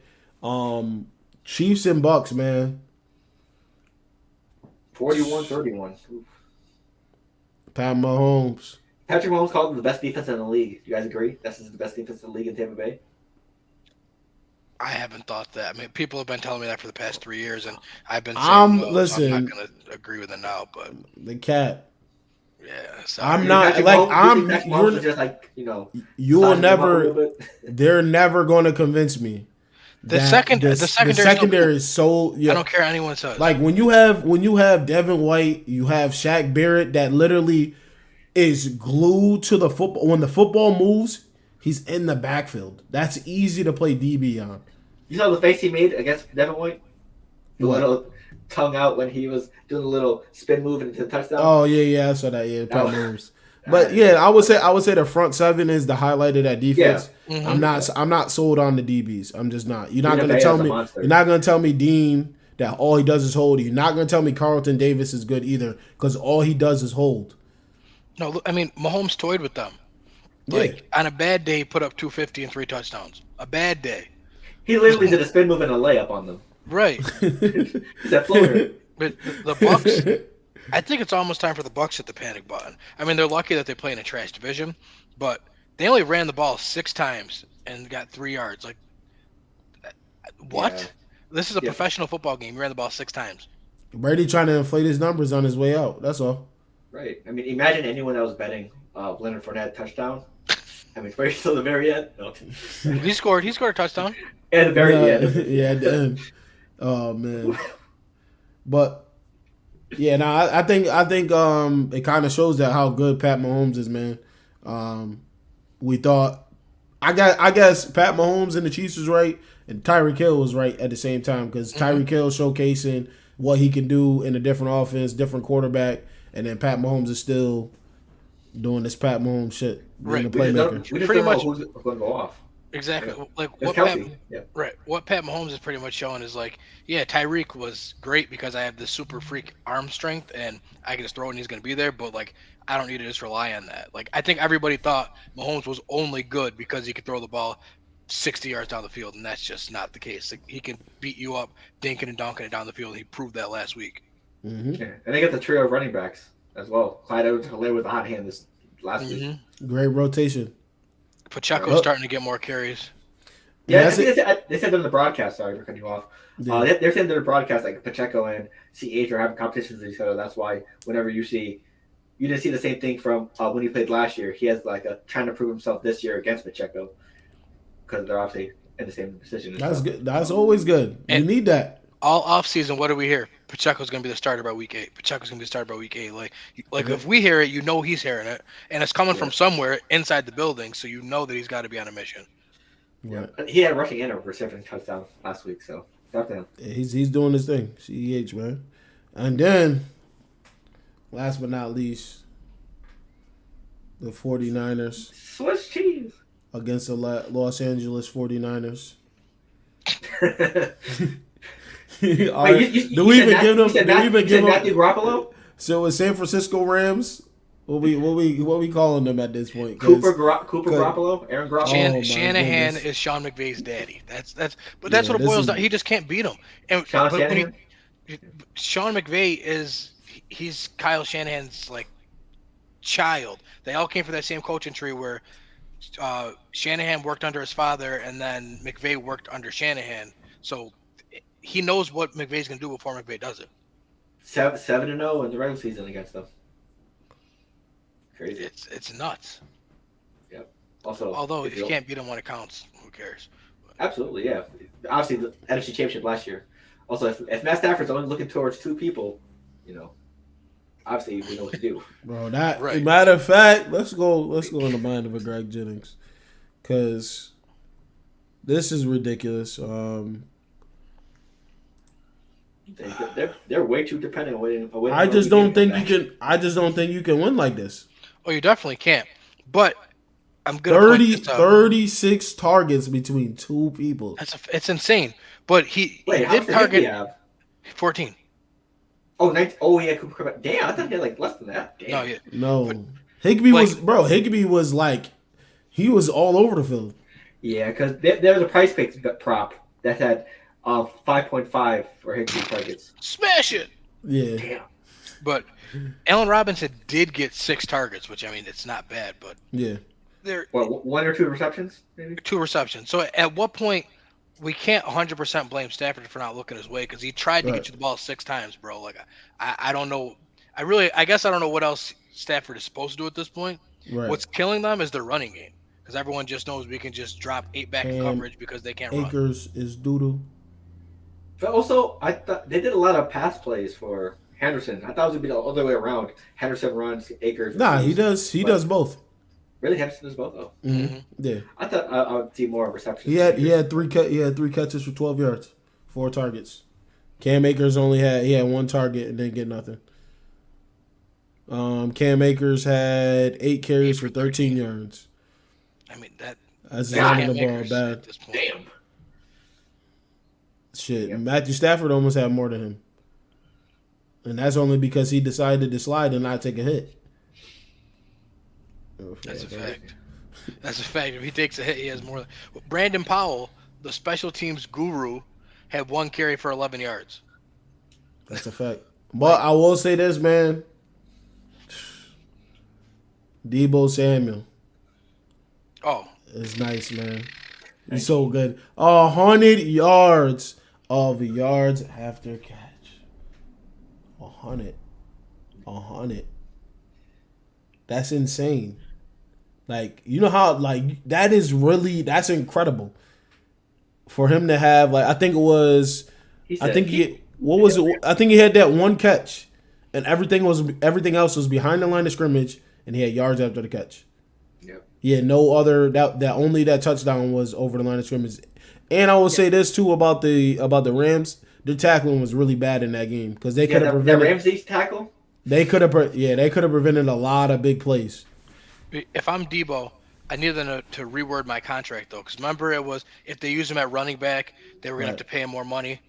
Chiefs and Bucks, man. 41-31. Pat Mahomes. Patrick Mahomes called them the best defense in the league. Do you guys agree? This is the best defense in the league in Tampa Bay? I haven't thought that. I mean, people have been telling me that for the past 3 years, and I've been saying, listen, I'm not going to agree with it now, but the cat. Yeah, I'm not you're just you will never. They're never going to convince me. The secondary is so. Yeah, I don't care what anyone says. Like when you have Devin White, you have Shaq Barrett that literally is glued to the football. When the football moves, he's in the backfield. That's easy to play DB on. You saw the face he made against Devin White? The little tongue out when he was doing a little spin move into the touchdown. Oh yeah, I saw that. Yeah, Pat moves. But yeah, I would say the front 7 is the highlight of that defense. Yeah. Mm-hmm. I'm not sold on the DBs. I'm just not. You're not going to tell me. You're not going to tell me Dean that all he does is hold. You're not going to tell me Carlton Davis is good either because all he does is hold. No, I mean Mahomes toyed with them. On a bad day, he put up 250 and 3 touchdowns. A bad day. He literally did a spin move and a layup on them. Right. That floater. But the Bucks. I think it's almost time for the Bucks to hit the panic button. I mean, they're lucky that they play in a trash division, but they only ran the ball 6 times and got 3 yards. Like, what? Yeah. This is a professional football game. You ran the ball 6 times. Brady trying to inflate his numbers on his way out. That's all. Right. I mean, imagine anyone that was betting Leonard Fournette touchdown. I mean, Brady till the very end. No. He scored a touchdown. At the very end. Yeah, at the end. Oh man. But. Yeah, no, I think it kind of shows that how good Pat Mahomes is, man. We thought, I guess Pat Mahomes and the Chiefs was right, and Tyreek Hill was right at the same time because Tyreek Hill showcasing what he can do in a different offense, different quarterback, and then Pat Mahomes is still doing this Pat Mahomes shit, being a playmaker. We pretty much who's going to go off. Exactly. Yeah. Like what Pat Mahomes is pretty much showing is like, yeah, Tyreek was great because I have this super freak arm strength and I can just throw it and he's going to be there. But like, I don't need to just rely on that. Like, I think everybody thought Mahomes was only good because he could throw the ball 60 yards down the field, and that's just not the case. Like, he can beat you up, dinking and donking it down the field. And he proved that last week. Mm-hmm. Yeah. And they got the trio of running backs as well. Clyde Edwards-Helaire with a hot hand this last week. Great rotation. Pacheco's starting to get more carries. Yeah, they said in the broadcast. Sorry for cutting you off. Yeah. They're saying in their broadcast like Pacheco and CH are having competitions with each other. That's why whenever you didn't see the same thing from when he played last year. He has like trying to prove himself this year against Pacheco because they're obviously in the same position. That's good. That's always good. You need that. All offseason, what do we hear? Pacheco's going to be the starter by week 8. Pacheco's going to be the starter by week 8. Like if we hear it, you know he's hearing it, and it's coming from somewhere inside the building, so you know that he's got to be on a mission. Yeah, he had rushing and a receiving touchdown last week, so definitely. He's doing his thing. CEH, man. And then, last but not least, the 49ers. Swiss cheese. Against the Los Angeles 49ers. Wait, do we even give them Matthew Garoppolo? So it's San Francisco Rams. What we calling them at this point? Cooper Garoppolo, Aaron Garoppolo. Shanahan is Sean McVay's daddy. That's what it boils down. He just can't beat him. And Sean McVay he's Kyle Shanahan's like child. They all came from that same coaching tree where Shanahan worked under his father, and then McVay worked under Shanahan. So he knows what McVay's gonna do before McVay does it. 7-0 in the regular season against them. Crazy. It's nuts. Yep. Also, Although if you can't beat them when it counts, who cares? Absolutely, yeah. Obviously, the NFC Championship last year. Also, if Matt Stafford's only looking towards two people, obviously we know what to do. Bro, that Right. matter of fact, let's go in the mind of a Greg Jennings, because this is ridiculous. They're way too dependent on winning. I just don't think you can. I just don't think you can win like this. Oh, you definitely can't. But I'm gonna 36 targets between two people. It's insane. But he Wait, did target 14. Oh, 19, oh yeah, Cooper. Damn, I thought he had like less than that. Damn. No, yeah. No, But, Higbee was like, he was all over the field. Yeah, because there's a price pick prop that had 5.5 for Higbee targets. Smash it. Yeah. Damn. But Allen Robinson did get 6 targets, which I mean it's not bad, but Yeah. there What, 1 or 2 receptions, maybe? 2 receptions. So at what point we can't 100% blame Stafford for not looking his way because he tried to get you the ball 6 times, bro. Like I don't know. I guess I don't know what else Stafford is supposed to do at this point. Right. What's killing them is their running game because everyone just knows we can just drop 8 back in coverage because they can't run. Akers is doodoo. But also, I thought they did a lot of pass plays for Henderson. I thought it was gonna be the other way around. Henderson runs, Akers. Nah, he receives. does both. Really, Henderson does both though. Mm-hmm. Yeah. I thought I would see more receptions. He had 3 catches for 12 yards, 4 targets. Cam Akers he had 1 target and didn't get nothing. Cam Akers had 8 carries for 13 yards. I mean that's just running the ball bad. At this point. Damn. Shit, Yep. Matthew Stafford almost had more than him. And that's only because he decided to slide and not take a hit. That's a fact. That's a fact. If he takes a hit, he has more. Brandon Powell, the special teams guru, had 1 carry for 11 yards. That's a fact. But I will say this, man. Deebo Samuel Oh, is nice, man. He's so good. 100 yards of yards after catch. 100. That's insane. Like, you know how, like, that's incredible. For him to have, like, I think he had that 1 catch, and everything else was behind the line of scrimmage, and he had yards after the catch. Yep. He had no other, that only that touchdown was over the line of scrimmage. And I will say this too about the Rams. Their tackling was really bad in that game because they could have prevented. The Ramsey's tackle. They could have prevented a lot of big plays. if I'm Debo, I need them to reword my contract though, because remember it was if they use him at running back, they were gonna have to pay him more money.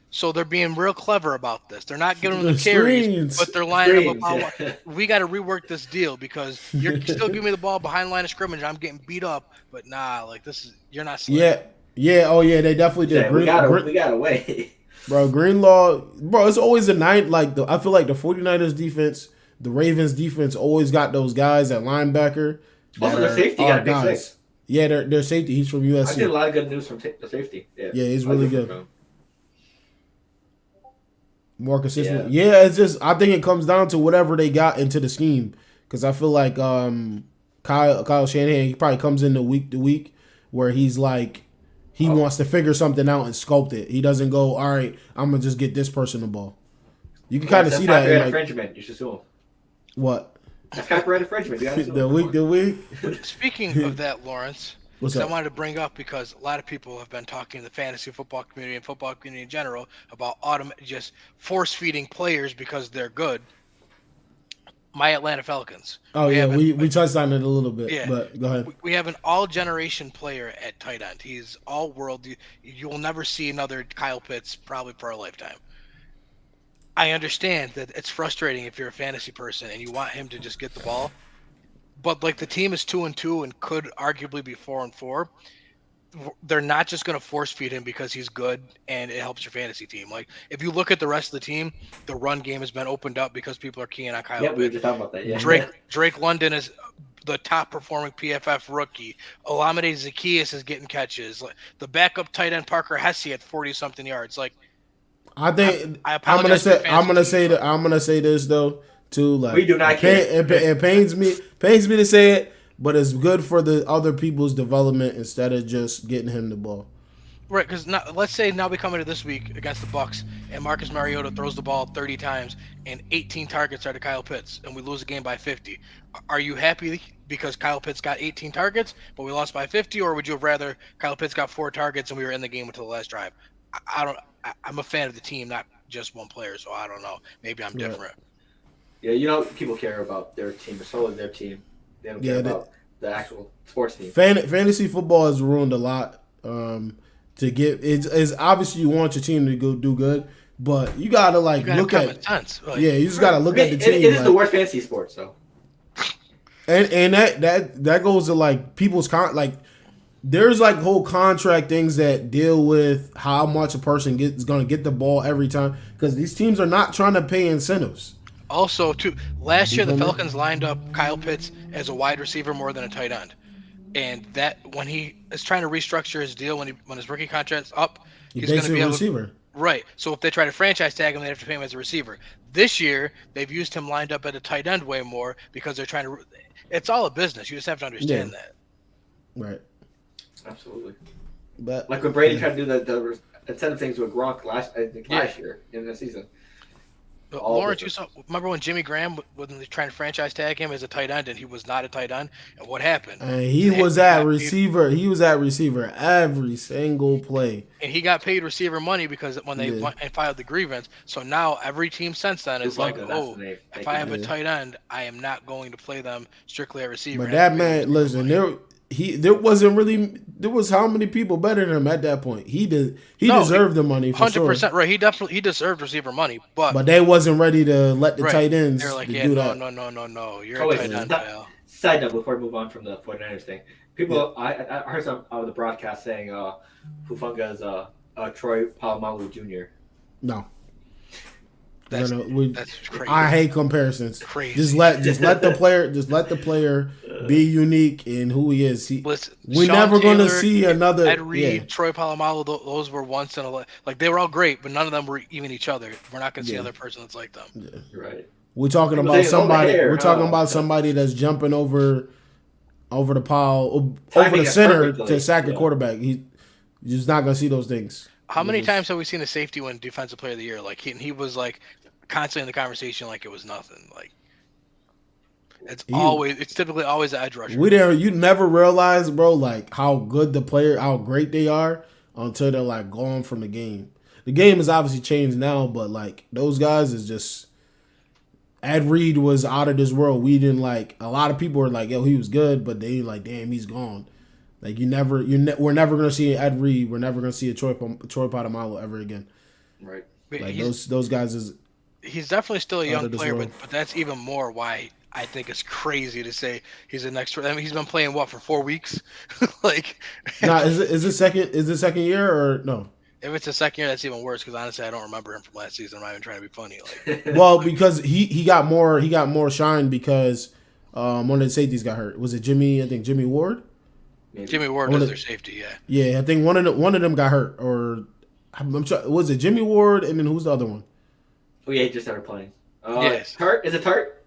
So they're being real clever about this. They're not giving him the carries, but they're lining up about we got to rework this deal because you're still giving me the ball behind line of scrimmage. I'm getting beat up, but nah, like you're not. Slick. Yeah. Oh yeah, they definitely did. Yeah, we got away. Bro, Greenlaw, it's always a night. I feel like the 49ers defense, the Ravens defense always got those guys at linebacker. Also, their safety got a big fix. Yeah, their safety. He's from USC. I did a lot of good news from the safety. Yeah, he's really good. More consistent. Yeah. Yeah, it's just I think it comes down to whatever they got into the scheme. Because I feel like Kyle Shanahan, he probably comes into week to week where he's like he wants to figure something out and sculpt it. He doesn't go, all right, I'm gonna just get this person the ball. You can kind of see that. Copyright infringement. You should sue him. What? That's copyright infringement. You sue the week. Speaking of that, Lawrence. What's up? I wanted to bring up because a lot of people have been talking in the fantasy football community and football community in general about just force feeding players because they're good. My Atlanta Falcons. Oh we touched on it a little bit. Yeah, but go ahead. We have an all-generation player at tight end. He's all-world. You will never see another Kyle Pitts probably for a lifetime. I understand that it's frustrating if you're a fantasy person and you want him to just get the ball. But like the team is 2-2 and could arguably be 4-4. they're not just going to force feed him because he's good and it helps your fantasy team. Like if you look at the rest of the team, the run game has been opened up because people are keying on Kyle Yeah, we were Pitts. just talking about that. Yeah. Drake London is the top performing PFF rookie. Olamide Zaccheaus is getting catches. Like the backup tight end Parker Hesse at 40 something yards. Like I think I I'm gonna apologize to your say fantasy team, I'm gonna say this though too. Like We do not care. It pains me to say it, but it's good for the other people's development instead of just getting him the ball. Right, because let's say now we come into this week against the Bucks, and Marcus Mariota throws the ball 30 times, and 18 targets are to Kyle Pitts, and we lose the game by 50. Are you happy because Kyle Pitts got 18 targets, but we lost by 50, or would you have rather Kyle Pitts got 4 targets and we were in the game until the last drive? I don't. I'm a fan of the team, not just one player, so I don't know. Maybe I'm different. Yeah, people care about their team. It's solely their team. They don't care about the actual sports team. Fantasy football has ruined a lot. To get it's obviously you want your team to go do good, but you gotta look at sense. You just gotta look at the team. It is the worst fantasy sport, so. And that goes to people's there's whole contract things that deal with how much a person is going to get the ball every time because these teams are not trying to pay incentives. Also, too, last year the Falcons lined up Kyle Pitts as a wide receiver more than a tight end. And that when he is trying to restructure his deal when his rookie contract's up, he's going to be a receiver. Right. So if they try to franchise tag him, they have to pay him as a receiver. This year they've used him lined up at a tight end way more because they're trying to. It's all a business. You just have to understand that. Right. Absolutely. But when Brady tried to do the incentive things with Gronk last year in the season. But Lawrence, remember when Jimmy Graham, when they trying to franchise tag him as a tight end, and he was not a tight end, and what happened? He was at receiver. He was at receiver every single play, and he got paid receiver money because when they went and filed the grievance. So now every team since then is if I have a tight end, I am not going to play them strictly at receiver. But that man, listen, there was how many people better than him at that point? He deserved the money for 100% right. He deserved receiver money, but they wasn't ready to let the tight ends They're like, do that. No, you're a tight end, pal. Side note before we move on from the 49ers thing, I heard some of the broadcast saying Hufanga is Troy Polamalu Jr. No. That's crazy. I hate comparisons. Crazy. Just let the player be unique in who he is. We're never going to see another. Ed Reed, Troy Polamalu, those were once in a they were all great, but none of them were even each other. We're not going to see another person that's like them. Yeah. Right. We're talking about somebody. We're talking about somebody that's jumping over the pile, over the center to sack a quarterback. You're just not going to see those things. How many times have we seen a safety win Defensive Player of the Year? He was constantly in the conversation like it was nothing. It's typically always an edge rusher. You never realize, bro, how good the player, how great they are until they're gone from the game. The game has obviously changed now, but those guys is just. Ed Reed was out of this world. We didn't a lot of people were yo, he was good, but they damn, he's gone. We're never gonna see an Ed Reed. We're never gonna see a Troy Polamalu ever again. Right. Those guys is. He's definitely still a young player, but that's even more why I think it's crazy to say he's the next. I mean, he's been playing for 4 weeks. Is it second year or no? If it's a second year, that's even worse because honestly, I don't remember him from last season. I'm not even trying to be funny. Well, because he got more shine because one of the safeties got hurt. Was it Jimmy? I think Jimmy Ward. Maybe. Jimmy Ward was their safety. Yeah. Yeah, I think one of them got hurt, or I'm sure, was it Jimmy Ward and then who's the other one? Oh yeah, he just started playing. Yes. Tart? Is it Tart?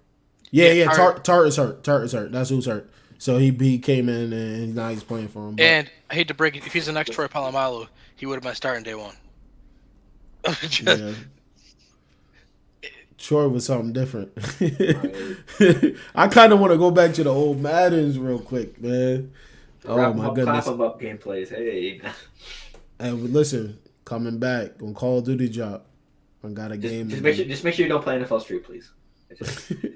Yeah. Tart is hurt. Tart is hurt. That's who's hurt. So he came in and now he's playing for him. But. And I hate to break it, if he's the next Troy Polamalu, he would have been starting day one. Troy was something different. I kind of want to go back to the old Maddens real quick, man. Oh my goodness. Clap 'em up gameplays. Hey. And listen, coming back on Call of Duty job. I got a game. Just make sure you don't play NFL Street, please.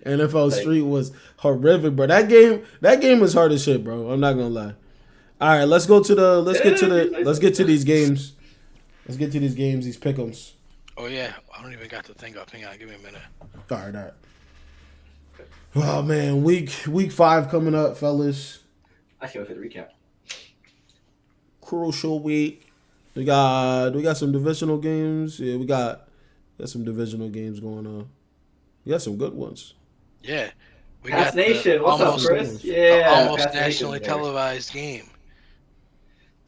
NFL Street was horrific, bro. That game was hard as shit, bro. I'm not gonna lie. All right, let's get to these games. Let's get to these games, these pick'ems. Oh yeah, I don't even got the thing up. Hang on, give me a minute. All right. Oh man, week 5 coming up, fellas. I can't wait for the recap. crucial week. We got some divisional games. Yeah, we got some divisional games going on. We got some good ones. Yeah. We Pats got the Nation, what's up, almost, Chris? the Yeah, almost Pats nationally Nation's there. televised game.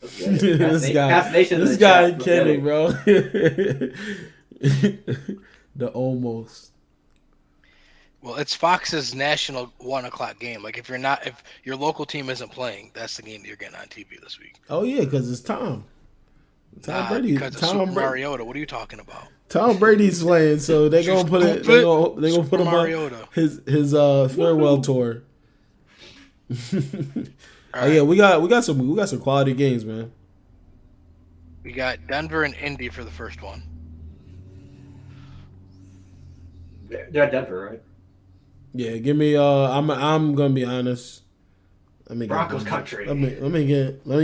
Let's get it. Pats Nation in this the guy chat. Kenny, bro. The almost. Well, it's Fox's national 1:00 game. Like if your local team isn't playing, that's the game that you're getting on TV this week. Oh yeah, because it's Tom. Brady. Because it's Super Mariota. What are you talking about? Tom Brady's playing, so they gonna put it. They gonna put him on his farewell tour. Oh yeah, we got some quality games, man. We got Denver and Indy for the first one. They're at Denver, right? Yeah, give me. I'm gonna be honest. Broncos country. Let me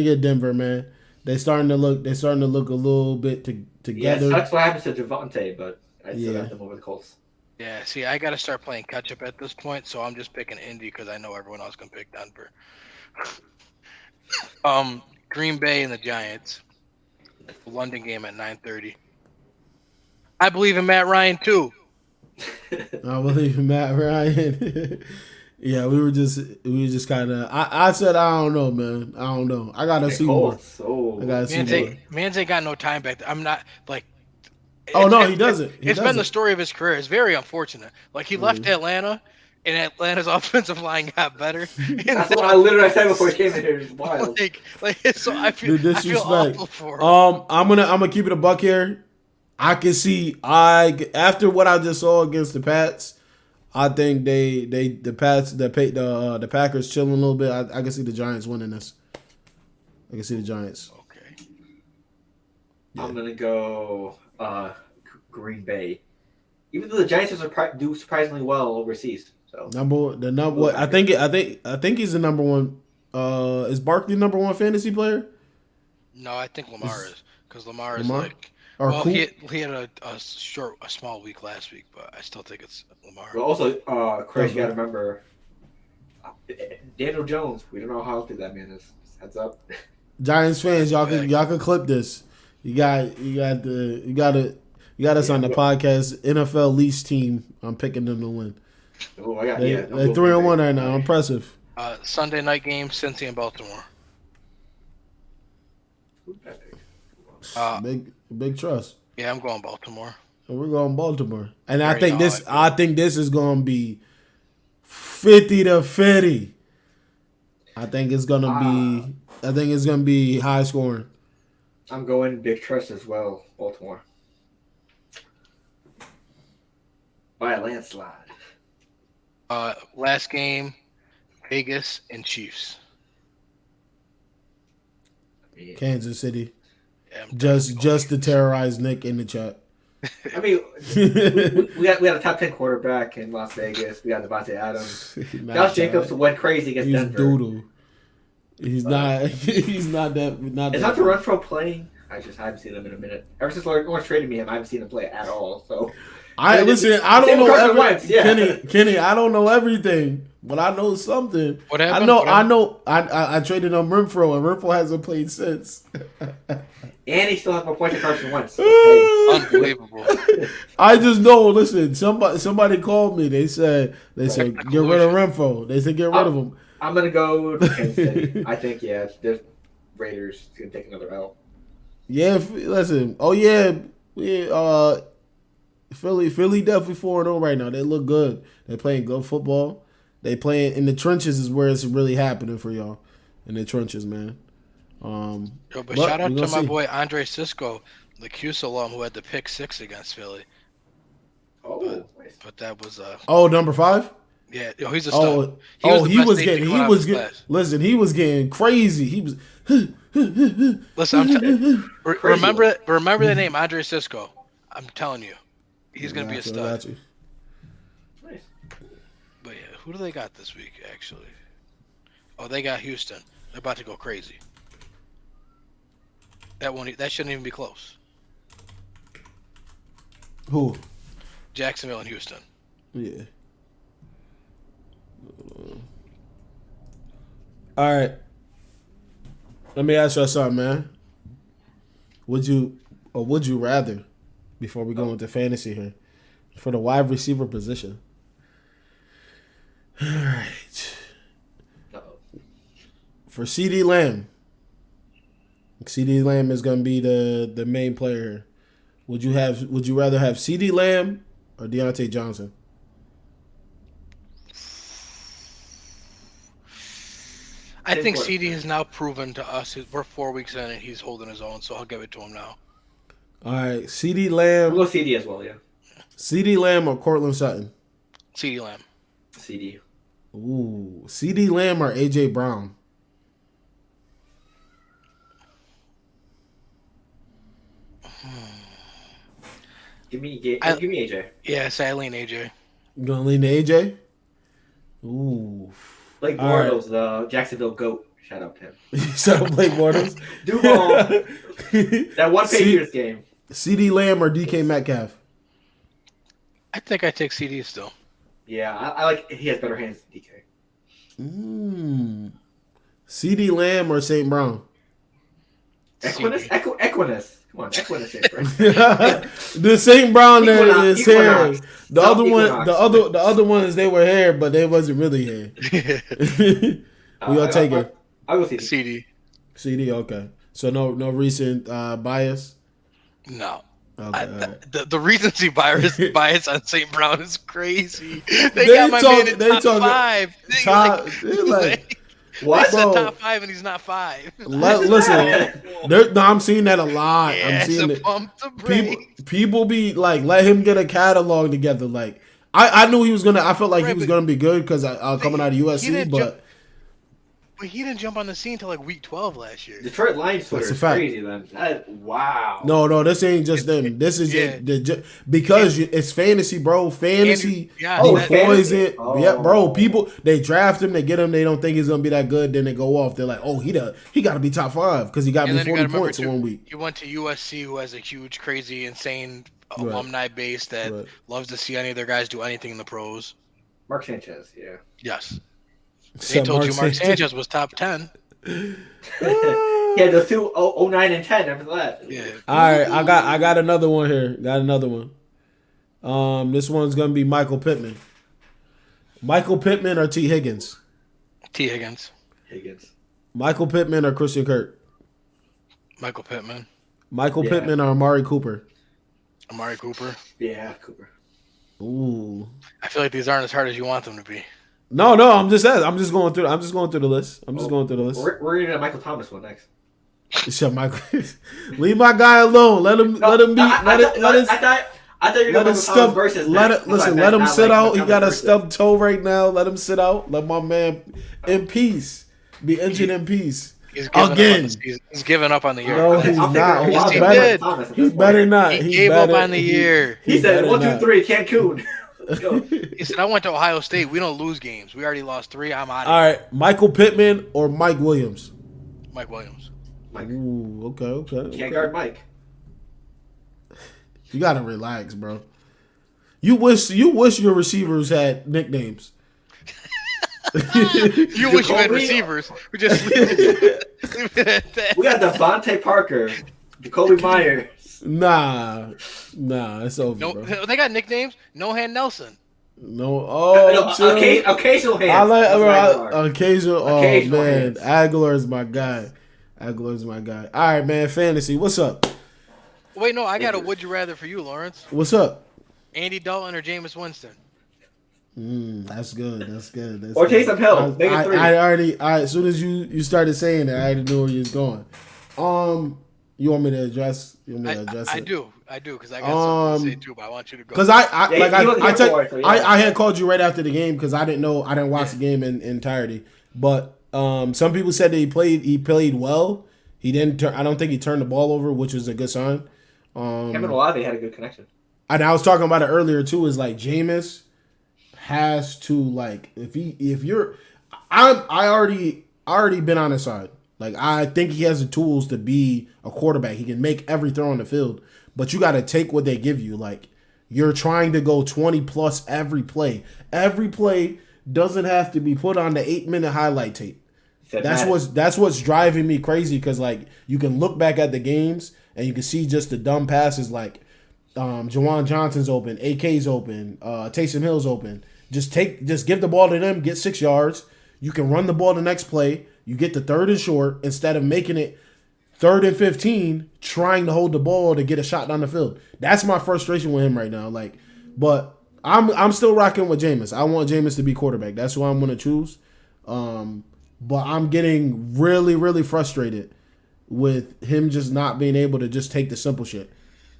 get Denver, man. They starting to look a little bit together. Yeah, that's what happens to Javonte, but I still have them over the Colts. Yeah, see, I got to start playing catch up at this point, so I'm just picking Indy because I know everyone else can pick Denver. Green Bay and the Giants. The London game at 9:30. I believe in Matt Ryan too. I believe in Matt Ryan. Yeah, we were just kind of. I said I don't know, man. I don't know. I gotta see more. I gotta see more. Mans ain't got no time back there. I'm not like. Oh no, he doesn't. It's been the story of his career. It's very unfortunate. Like he left Atlanta, and Atlanta's offensive line got better. That's what I literally said before he came in here. It's wild. So I feel awful for him. I'm gonna keep it a buck here. I can see after what I just saw against the Pats. I think the Packers chilling a little bit. I can see the Giants winning this. I can see the Giants. Okay. Yeah. I'm gonna go Green Bay, even though the Giants do surprisingly well overseas. So I think he's the number one. Is Barkley number one fantasy player? No, I think Lamar is because Lamar is he had a small week last week, but I still think it's Lamar. But also, Chris, you got to remember Daniel Jones. We don't know how healthy that man is. Heads up. Giants fans, y'all can clip this. You got us on the podcast. NFL lease team. I'm picking them to win. Oh, I got they're 3-1 right now. Impressive. Sunday night game, Cincy and Baltimore. Big trust. Yeah, I'm going Baltimore. And we're going Baltimore. And I think this is going to be 50-50. I think it's going to be high scoring. I'm going big trust as well, Baltimore. By a landslide. Last game, Vegas and Chiefs. Kansas City. Yeah, just to terrorize Nick in the chat. I mean, we got a top 10 quarterback in Las Vegas. We got Devontae Adams. Josh Jacobs went crazy against Denver. Doodle. He's not. He's not that. It's not the Renfro playing. I haven't seen him in a minute. Ever since Lawrence traded me him, I haven't seen him play at all. So I don't know Kenny, I don't know everything, but I know something. What happened? I traded on Renfro, and Renfro hasn't played since. And he still has more points than Carson Wentz. Unbelievable. I just know. Listen, somebody called me. They said get rid of Renfro. They said get rid of him. I'm gonna go to Kansas City. I think the Raiders gonna take another L. Yeah, listen. Oh yeah, Philly definitely 4-0 right now. They look good. They're playing good football. They playing in the trenches is where it's really happening for y'all. In the trenches, man. But shout out to my boy Andre Cisco, the Cuse alum who had the pick 6 against Philly. Oh, but that was number 5. Yeah, he's a stud. He was getting crazy. He was. Listen, remember the name Andre Cisco. I'm telling you, he's gonna be a stud. Nice. But yeah, who do they got this week? Actually, they got Houston. They're about to go crazy. That shouldn't even be close. Who? Jacksonville and Houston. Yeah. All right. Let me ask y'all something, man. Would you rather, before we go into fantasy here, for the wide receiver position? All right. For CeeDee Lamb. CeeDee Lamb is going to be the main player. Would you rather have CeeDee Lamb or Deontay Johnson? I think CD has now proven to us. We're 4 weeks in and he's holding his own, so I'll give it to him now. All right, CeeDee Lamb. We'll go CD as well, yeah. CeeDee Lamb or Cortland Sutton? CD Lamb. CD. Ooh, CeeDee Lamb or AJ Brown? Give me AJ. Yeah, say I lean AJ. You gonna lean to AJ? Ooh. Blake Bortles, the Jacksonville GOAT. Shout out to him. Shout out Blake Bortles. Duval. That one Patriots game. CeeDee Lamb or DK Metcalf? I think I take CD still. Yeah, I like. He has better hands than DK. CeeDee Lamb or St. Brown? Equinus. Come on, Equinus. The St. Brown there is hair. The other one is they were hair, but they wasn't really hair. We all take it. I will see CD. CD, okay. So no recent bias. No. Okay, the recency bias on St. Brown is crazy. They got my man in top 5. What? They said top 5 and he's not 5. Listen, I'm seeing that a lot. Yeah, I'm seeing it. Pump the brakes. People be like, let him get a catalog together. Like, I knew he was gonna. I felt like he was gonna be good because coming out of USC, but he didn't jump on the scene until like week 12 last year. Detroit Lions Twitter is crazy. Then wow. No, this ain't just them. This is because it's fantasy, bro. Fantasy. Poison. Yeah, bro. People they draft him, they get him, they don't think he's gonna be that good. Then they go off. They're like, oh, he got to be top 5 because he got me 40 points in 1 week. He went to USC, who has a huge, crazy, insane alumni base that loves to see any of their guys do anything in the pros. Mark Sanchez, yeah. Yes. They told you Mark Sanchez was top 10. Yeah, the 09 and 10 after that. Yeah. All right, I got another one here. This one's gonna be Michael Pittman. Michael Pittman or T. Higgins? T. Higgins. Michael Pittman or Christian Kirk? Michael Pittman. Michael Pittman or Amari Cooper? Amari Cooper. Yeah, Cooper. Ooh. I feel like these aren't as hard as you want them to be. No, I'm just going through the list. Going through the list. We're going to Michael Thomas one next. Shut Michael. Leave my guy alone. Let him be. Let him sit out. He got a stubbed toe right now. Let him sit out. Let my man in peace. Be injured in peace. He's given up on the year. No, he's not. He better not. He gave up on the year. He said 1, 2, 3, Cancun. He said, I went to Ohio State. We don't lose games. We already lost 3. I'm out of here. All right. Michael Pittman or Mike Williams? Mike Williams. Ooh, okay. Can't guard Mike. You got to relax, bro. You wish your receivers had nicknames. You wish you had receivers. We just leave it at that. We got Devontae Parker, Jacoby Myers. Nah, it's over. No, bro. they got nicknames. No Hand Nelson. No, occasional hand. I like occasional. Oh man, hands. Aguilar is my guy. All right, man. Fantasy, what's up? Wait, no, I got a would you rather for you, Lawrence. What's up? Andy Dalton or Jameis Winston? That's good. Or Taysom Hill. I already. As soon as you started saying that, I already knew where you was going. You want me to address? I do, because I got something to say too. But I want you to go. Because I had called you right after the game because I didn't watch the game in entirety. But some people said that he played well. He didn't. I don't think he turned the ball over, which was a good sign. Him and Olave had a good connection. And I was talking about it earlier too. Is like Jameis has to I already been on his side. Like, I think he has the tools to be a quarterback. He can make every throw on the field. But you got to take what they give you. Like, you're trying to go 20-plus every play. Every play doesn't have to be put on the 8-minute highlight tape. That's what's driving me crazy because, like, you can look back at the games and you can see just the dumb passes like Jawan Johnson's open, AK's open, Taysom Hill's open. Just give the ball to them, get 6 yards. You can run the ball the next play. You get the 3rd and short instead of making it 3rd and 15, trying to hold the ball to get a shot down the field. That's my frustration with him right now. Like, but I'm still rocking with Jameis. I want Jameis to be quarterback. That's who I'm going to choose. But I'm getting really, really frustrated with him just not being able to just take the simple shit.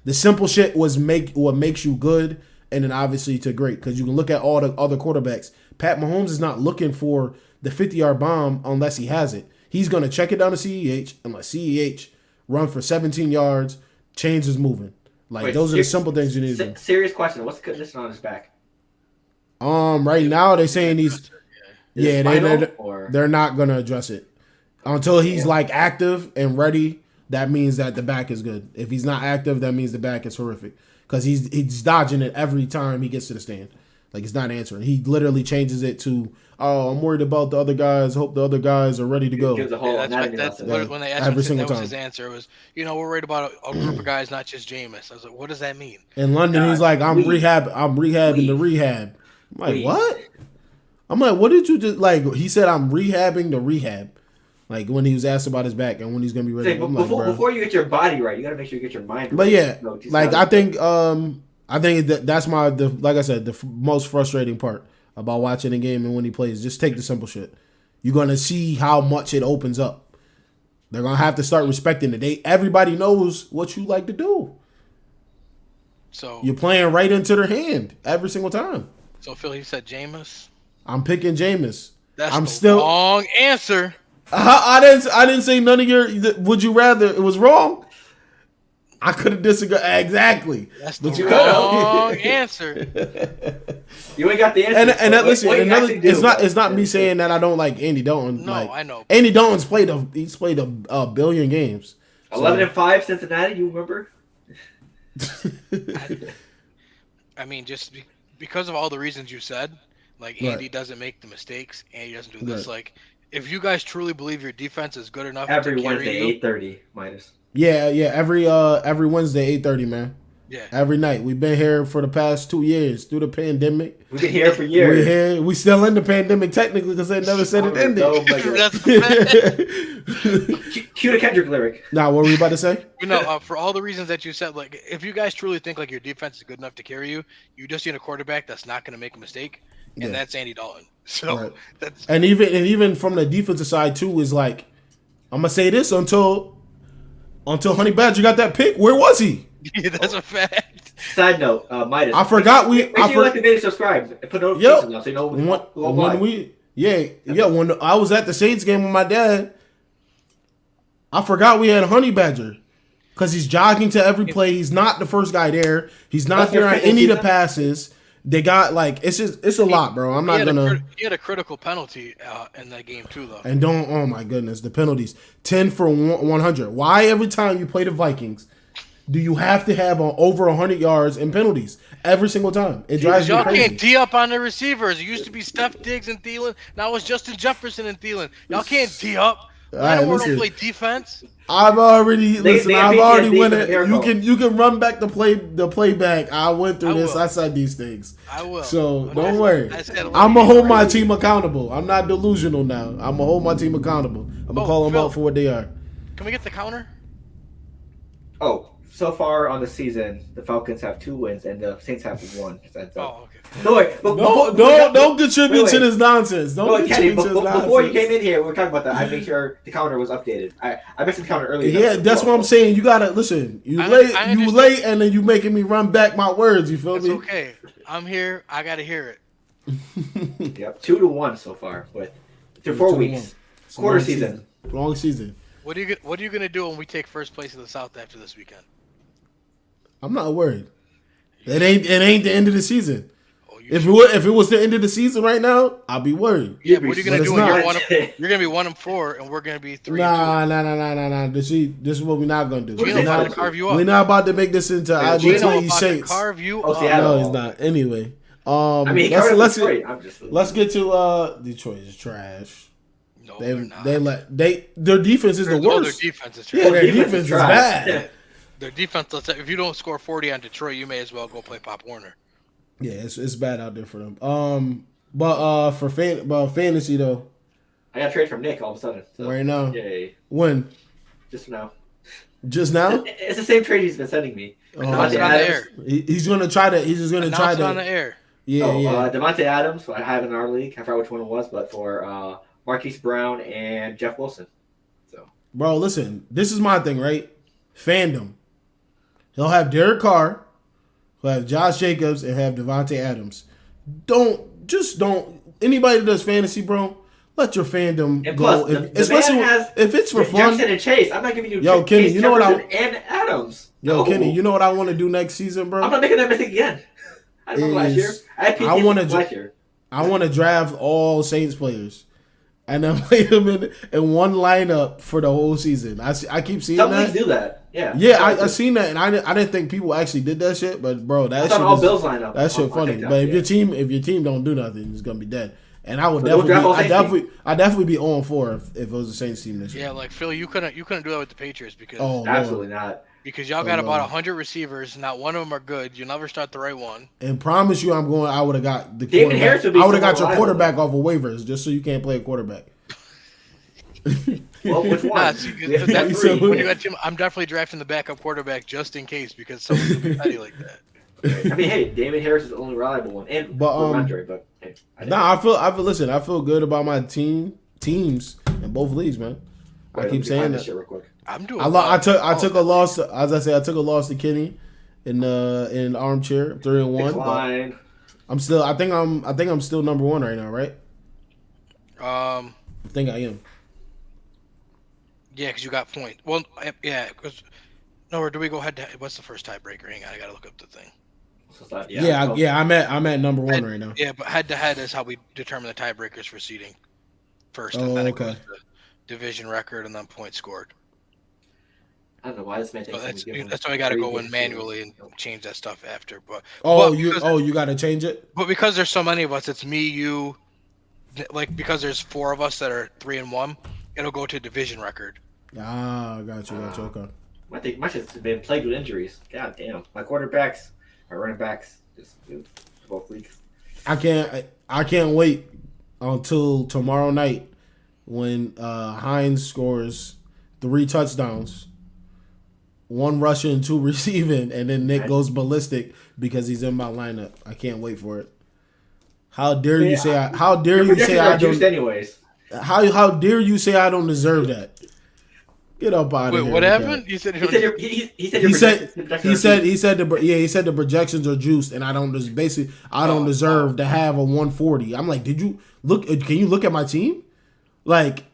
The simple shit was what makes you good, and then obviously to great. Because you can look at all the other quarterbacks. Pat Mahomes is not looking for the 50-yard bomb unless he has it. He's going to check it down to CEH and let CEH run for 17 yards, change is moving. Like, Wait, those are the simple things you need to do. Serious question. What's the condition on his back? Right now they're saying he's they're not going to address it. Until he's like active and ready, that means that the back is good. If he's not active, that means the back is horrific. Because he's dodging it every time he gets to the stand. Like, he's not answering. He literally changes it to, I'm worried about the other guys. Hope the other guys are ready to go. That's when they asked him, that was his answer. It was, we're worried about a group of guys, not just Jameis. I was like, what does that mean? In London, he's like, I'm rehabbing the rehab. I'm like, what? I'm like, what did you just, like, he said, I'm rehabbing the rehab. Like, when he was asked about his back and when he's going to be ready. Before you get your body right, you got to make sure you get your mind right. But yeah, like, I think that's like I said, the most frustrating part about watching the game and when he plays. Just take the simple shit. You're going to see how much it opens up. They're going to have to start respecting it. Everybody knows what you like to do. So you're playing right into their hand every single time. So Phil, he said Jameis. I'm picking Jameis. That's the wrong answer. I didn't say none of your. Would you rather? It was wrong. I could have disagreed. Exactly. That's the wrong answer. You ain't got the answer. And listen, it's not me saying that I don't like Andy Dalton. No, I know. Andy Dalton's played a billion games. 11-5 Cincinnati. You remember? I mean, just because of all the reasons you said, like Andy doesn't make the mistakes, Andy doesn't do this. Like, if you guys truly believe your defense is good enough every to carry Wednesday, you, 8:30 minus. Yeah, every Wednesday, 8:30, man. Yeah. Every night. We've been here for the past 2 years through the pandemic. We've been here for years. We're here. We still in the pandemic technically because they never said it ended. Oh my God. Cue the Kendrick lyric. Nah, what were you about to say? For all the reasons that you said, like, if you guys truly think like your defense is good enough to carry you, you just need a quarterback that's not going to make a mistake, and that's Andy Dalton. So that's and even from the defensive side too is like, I'm gonna say this until Honey Badger got that pick. Where was he? Yeah, that's a fact. Side note, Midas. I forgot Make sure you like the video, subscribe, and put notifications on so you know when I was at the Saints game with my dad, I forgot we had Honey Badger because he's jogging to every play. He's not the first guy there. He's not there on any of the passes. They got it's a lot, bro. I'm not gonna. He had a critical penalty in that game too, though. And oh my goodness, the penalties 10 for 100. Why every time you play the Vikings do you have to have over 100 yards in penalties every single time? It drives me crazy. Y'all can't D up on the receivers. It used to be Steph Diggs and Thielen. Now it's Justin Jefferson and Thielen. Y'all can't D up. I don't want to play defense. I've already went it. You can run back the playback. I went through this. I said these things. I will. So don't worry. I'm gonna hold my team accountable. I'm not delusional now. I'm gonna hold my team accountable. I'm gonna call them out for what they are. Can we get the counter? Oh, so far on the season, the Falcons have 2 wins and the Saints have 1. Oh, okay. Don't contribute to this nonsense. Before you came in here, we were talking about that. I made sure the counter was updated. I mentioned the counter earlier. Yeah, that's what I'm saying. You gotta listen. You late, and then you making me run back my words. You feel me? It's okay. I'm here. I gotta hear it. Yep, 2-1 so far through 4 weeks. Quarter season. Long season. What are you gonna do when we take first place in the South after this weekend? I'm not worried. It ain't the end of the season. If it was the end of the season right now, I'd be worried. Yeah, but what are you gonna do when you're gonna be 1-4 and we're gonna be 3-2? Nah. This is what we're not gonna do. We're not to carve you up. We're not about to make this into IBTE Saints. Carve you up. No, he's not. Anyway, let's get to Detroit is trash. No, their defense is the worst. Their defense is trash. Their defense is bad. Their defense. If you don't score 40 on Detroit, you may as well go play Pop Warner. Yeah, it's bad out there for them. But for fantasy though, I got traded from Nick all of a sudden. So, right now, yay! when Just now. just now, It's the same trade he's been sending me. Announce it on the air. he's gonna try to. He's just gonna try Announce it to. on the air. Yeah, yeah. Devontae Adams, who I have in our league. I forgot which one it was, but for Marquise Brown and Jeff Wilson. So, Bro, listen. This is my thing, right? Fandom. He'll have Derek Carr, he'll have Josh Jacobs, and have Devontae Adams. Don't. Anybody that does fantasy, bro, let your fandom and go. plus, the man has If it's for fun. Jackson and Chase. I'm not giving you Kenny, Chase, you know what Jefferson and Adams. No. Kenny, you know what I want to do next season, bro? I'm not making that mistake again. I remember last year. I had last year. I want to draft all Saints players, and then play them in one lineup for the whole season. I keep seeing Some that. leagues do that. Yeah. Yeah, I seen that, and I didn't think people actually did that shit. But bro, that shit all Bills lineup. That shit funny. TikTok, but if your team don't do nothing, it's gonna be dead. And I would So definitely be on 4 if it was the Saints team this year. Yeah, like Phil, you couldn't do that with the Patriots because absolutely not. Because y'all got about 100 receivers, not one of them are good. You never start the right one. And promise you, I would have got the David Harris would be I would have got your reliable. quarterback off of waivers just so you can't play a quarterback. Well, which one? That's So- when you got Jim, I'm definitely drafting the backup quarterback just in case because someone's gonna be petty like that. I mean, hey, David Harris is the only reliable one, and Ramondre, but hey, I feel good about my teams in both leagues, man. I keep saying that. Shit real quick. I'm doing. I took a loss. As I say, I took a loss to Kenny in armchair 3-1. Decline. I'm still. I think I'm still number 1 right now, right? I think I am. Yeah, because you got point. Well, yeah, because. No, or do we go head to? What's the first tiebreaker? Hang on, I gotta look up the thing. I'm at number 1 right now. Yeah, but head to head is how we determine the tiebreakers for seeding first, and then it goes to division record and then points scored. I don't know why this man thinks that's why I got to go in manually and change that stuff after. But you got to change it. But because there's so many of us, it's me, you, like because there's 4 of us that are 3-1. It'll go to division record. Ah, got you. Okay. I think my shit's been plagued with injuries. God damn, my quarterbacks, my running backs, just both weeks. I can't wait until tomorrow night when Hines scores 3 touchdowns. 1 rushing, 2 receiving, and then Nick goes ballistic because he's in my lineup. I can't wait for it. How dare you say I don't? Anyways, how dare you say I don't deserve that? Get up out of here. Wait, what happened? You said he said the projections are juiced, and I don't deserve to have a 140. I'm like, did you look? Can you look at my team? Like,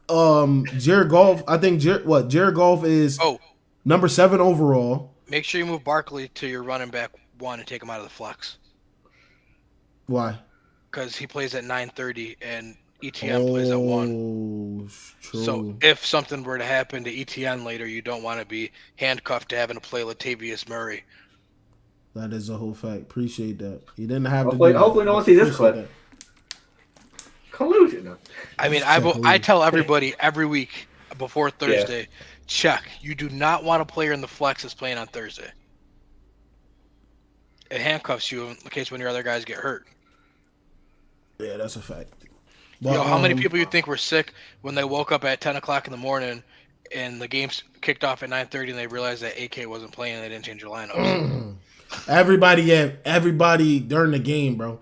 Jared Goff. I think Jared Goff is number 7 overall. Make sure you move Barkley to your running back 1 and take him out of the flex. Why? Because he plays at 9:30 and ETN plays at 1. True. So if something were to happen to ETN later, you don't want to be handcuffed to having to play Latavius Murray. That is a whole fact. Appreciate that. He didn't have hopefully, to. Hopefully, no one sees this clip. Collusion. I mean, I tell everybody every week before Thursday, check. You do not want a player in the flex that's playing on Thursday. It handcuffs you in case when your other guys get hurt. Yeah, that's a fact. But, how many people you think were sick when they woke up at 10 o'clock in the morning and the game's kicked off at 9:30 and they realized that AK wasn't playing and they didn't change their lineups? Everybody during the game, bro.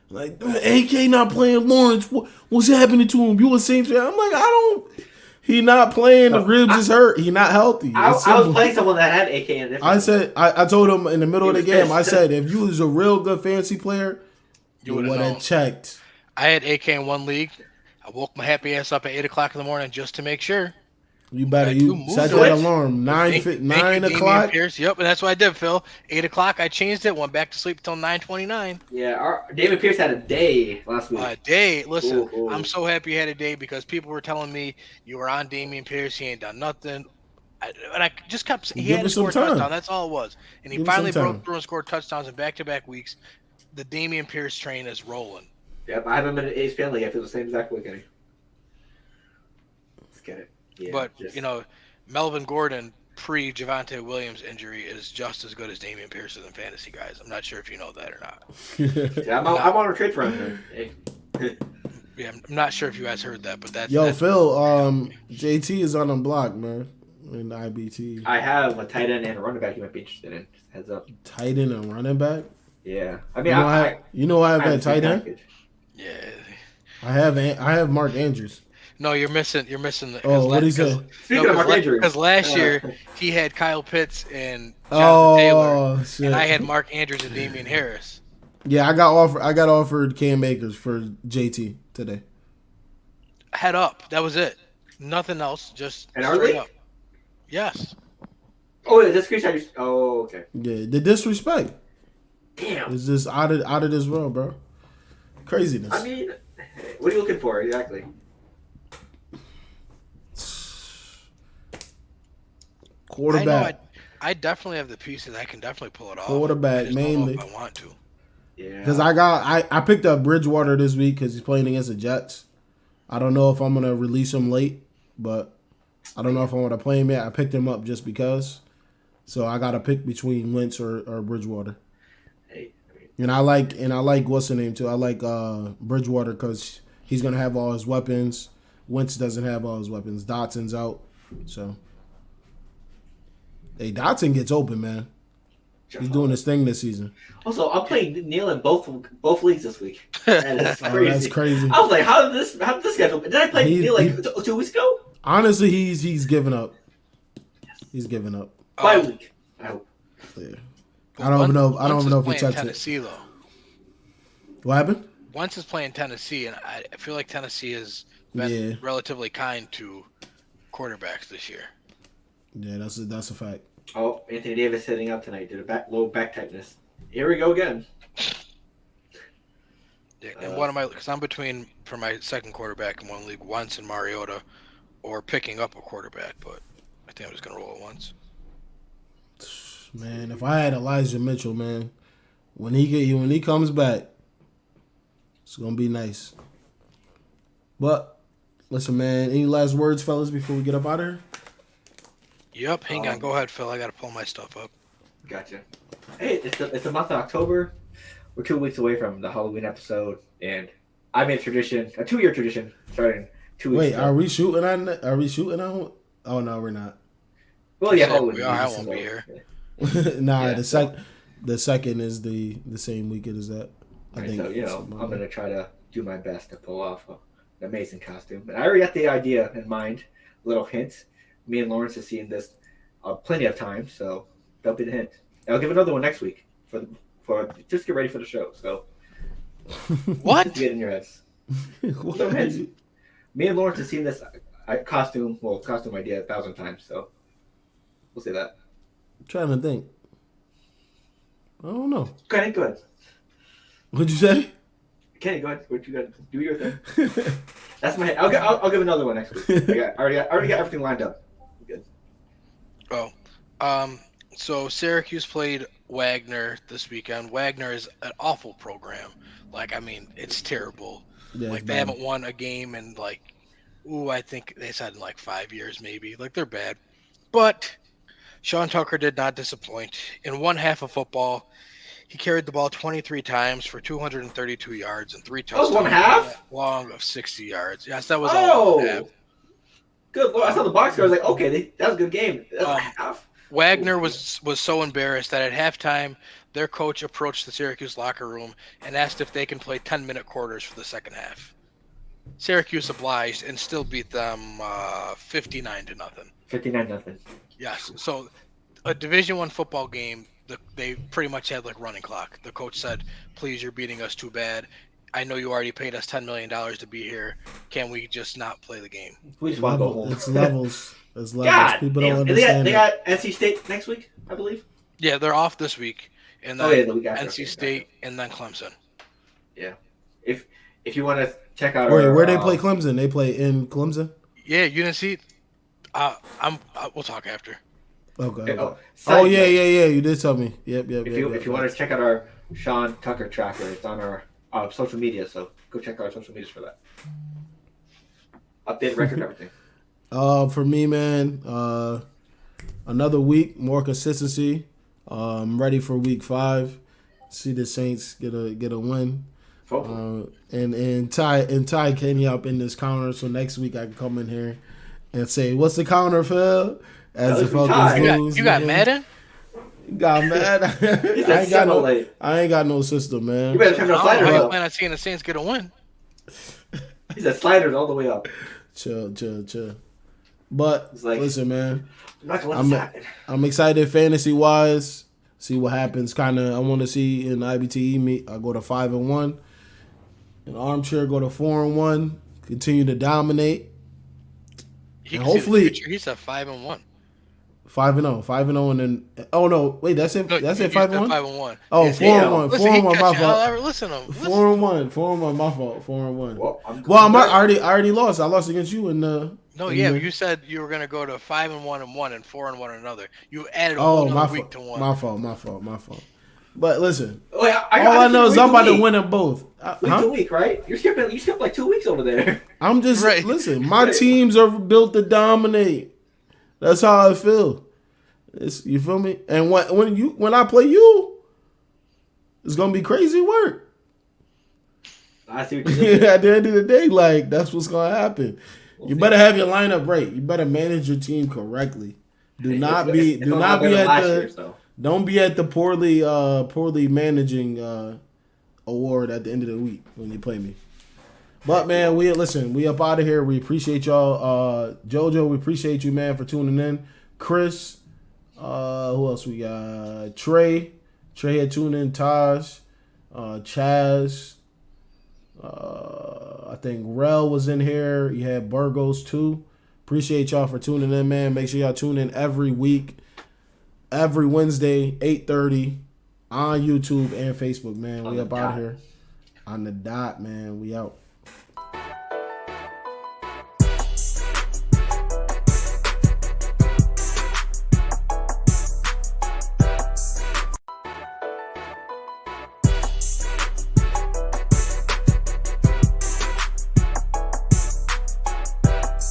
Like, AK not playing Lawrence. What's happening to him? You were saying, I'm like, he not playing. The ribs is hurt. He not healthy. I was playing someone that had AK in it. I told him in the middle of the game, I said, if you was a real good fantasy player, you would have checked. I had AK in 1 league. I woke my happy ass up at 8 o'clock in the morning just to make sure. You better set that alarm 9 o'clock. Pierce. Yep, and that's what I did, Phil. 8 o'clock, I changed it. Went back to sleep until 9:29. Yeah, David Pierce had a day last week. A day. Listen, I'm so happy you had a day because people were telling me you were on Damian Pierce. He ain't done nothing. And I just kept saying he had to score a touchdown. That's all it was. And he finally broke through and scored touchdowns in back-to-back weeks. The Damian Pierce train is rolling. Yep, I haven't been at ESPN League. I feel the same exact way, Kenny. Let's get it. Yeah, but, Melvin Gordon pre-Javonte Williams injury is just as good as Damian Pierce in fantasy, guys. I'm not sure if you know that or not. Yeah, I'm on a trade for him. Hey. Yeah, I'm not sure if you guys heard that, but that's Yo, that's Phil, JT is on the block, man, in the IBTE. I have a tight end and a running back you might be interested in. Just heads up. Tight end and running back? Yeah. I mean, I have that tight end? package. yeah. I have Mark Andrews. No, you're missing the. What he say? Speaking of Mark Andrews. Because last year he had Kyle Pitts and Jonathan Taylor, Shit. and I had Mark Andrews and Damian Harris. Yeah, I got offered Cam Akers for JT today. Head up. That was it. Nothing else. Just And our straight league? up. Yes. Oh, wait, this screenshot. Oh, okay. Yeah, the disrespect Damn. is just out of this world, bro. Craziness. I mean, what are you looking for exactly? Quarterback. I definitely have the pieces. I can definitely pull it off. Quarterback, I just don't know mainly. if I want to. Yeah. Because I picked up Bridgewater this week because he's playing against the Jets. I don't know if I'm gonna release him late, but I don't know if I want to play him yet. I picked him up just because, so I got to pick between Wentz or Bridgewater. Hey, And I like what's the name too. I like Bridgewater because he's gonna have all his weapons. Wentz doesn't have all his weapons. Dotson's out, so hey, Dotson gets open, man. He's doing his thing this season. Also, I'm playing Neil in both leagues this week. That is Oh, crazy. that's crazy. I was like, how did this schedule? Did I play Neil like 2 weeks ago? Honestly, he's given up. He's given up. Bye week. I hope. Yeah. I don't even know if he Wentz is touched playing Tennessee, it. though. What happened? Wentz is playing Tennessee, and I feel like Tennessee has been relatively kind to quarterbacks this year. Yeah, that's a fact. Oh, Anthony Davis hitting up tonight. Did a low back tightness. Here we go again. Yeah, and what am I? Because I'm between for my second quarterback in one league, Wentz and Mariota, or picking up a quarterback. But I think I'm just gonna roll it once. Man, if I had Elijah Mitchell, man, when he comes back, it's gonna be nice. But listen, man, any last words, fellas, before we get up out of here? Yep, hang on. Go ahead, Phil. I gotta pull my stuff up. Gotcha. Hey, it's the month of October. We're 2 weeks away from the Halloween episode, and I made a 2-year tradition, starting 2 weeks Wait, ago. are we shooting on? Oh no, we're not. Well, yeah, So Halloween. we are. I so, won't be here. Nah, Yeah, the second is the same weekend as that. I Right, think. so, I'm going to try to do my best to pull off an amazing costume. And I already got the idea in mind. Little hint. Me and Lawrence have seen this plenty of times, so that'll be the hint. I'll give another one next week for just get ready for the show. So What? just get in your heads. What? Little hint. Me and Lawrence have seen this costume idea 1,000 times, so we'll say that. I'm trying to think. I don't know. Okay, go ahead. What'd you say? Kenny, go ahead. What you got? Do your thing. That's my. I'll give another one next week. I already got everything lined up. Good. Oh, so Syracuse played Wagner this weekend. Wagner is an awful program. Like, I mean, it's terrible. Yeah, Like, it's they bad. haven't won a game in I think they said in 5 years maybe. Like, they're bad. But Sean Tucker did not disappoint. In one half of football, he carried the ball 23 times for 232 yards and 3 touchdowns. That was one half? Long of 60 yards. Yes, that was all one half. Good Lord. I saw the box score. I was like, okay, that was a good game. That's a half. Wagner was so embarrassed that at halftime, their coach approached the Syracuse locker room and asked if they can play 10-minute quarters for the second half. Syracuse obliged and still beat them 59-0. 59-0. Yes. So a Division I football game, they pretty much had running clock. The coach said, please, you're beating us too bad. I know you already paid us $10 million to be here. Can we just not play the game? We just want to go home. It's levels. It's levels. God, People don't damn. understand. They got NC State next week, I believe. Yeah, they're off this week. And then the week after. NC State and then Clemson. Yeah. If you want to check out Wait, our, where they play Clemson? They play in Clemson? Yeah, you didn't see. We'll talk after. Okay. Oh, yeah. You did tell me. Yep. If you want to check out our Sean Tucker tracker, it's on our social media. So go check out our social medias for that. Update record, everything. For me, man, another week, more consistency. I'm ready for week 5. See the Saints get a win. And tie Kenny up in this counter, so next week I can come in here and say, "What's the counter, Phil?" As the Falcons lose. You got Madden? Got mad. I ain't got no system, man. You better turn the sliders up. I plan on seeing the Saints get a win. He said sliders all the way up. Chill. But listen, man. I'm not gonna let this happen. I'm excited fantasy wise. See what happens. Kinda I want to see in the IBTE meet. I go to 5-1. In Armchair go to 4-1. Continue to dominate. And hopefully he said 5-1. 5-0, and then that's it. No, that's it. 5-1. 5-1. Oh, 4-1. 4-1. My fault. Listen to him. 4-1. My fault. 4-1. Well, I already lost. I lost against you in the. No, you said you were gonna go to 5-1 and 1 and 4-1 another. You added a whole other week to one. My fault. But listen, all I know is I'm about to win them both. Week to week, right? You skipped like 2 weeks over there. I'm just listen. My teams are built to dominate. That's how I feel. You feel me? And when I play you, it's gonna be crazy work. I see what you're saying. At the end of the day, like that's what's gonna happen. You better have your lineup right. You better manage your team correctly. Don't be at the poorly managing award at the end of the week when you play me. But man, we up out of here. We appreciate y'all. JoJo, we appreciate you, man, for tuning in. Chris, who else we got? Trey had tuned in. Taj, Chaz. I think Rel was in here. You had Burgos too. Appreciate y'all for tuning in, man. Make sure y'all tune in every week, every Wednesday, 8:30 on YouTube and Facebook, man. We up out here on the dot, man. We out.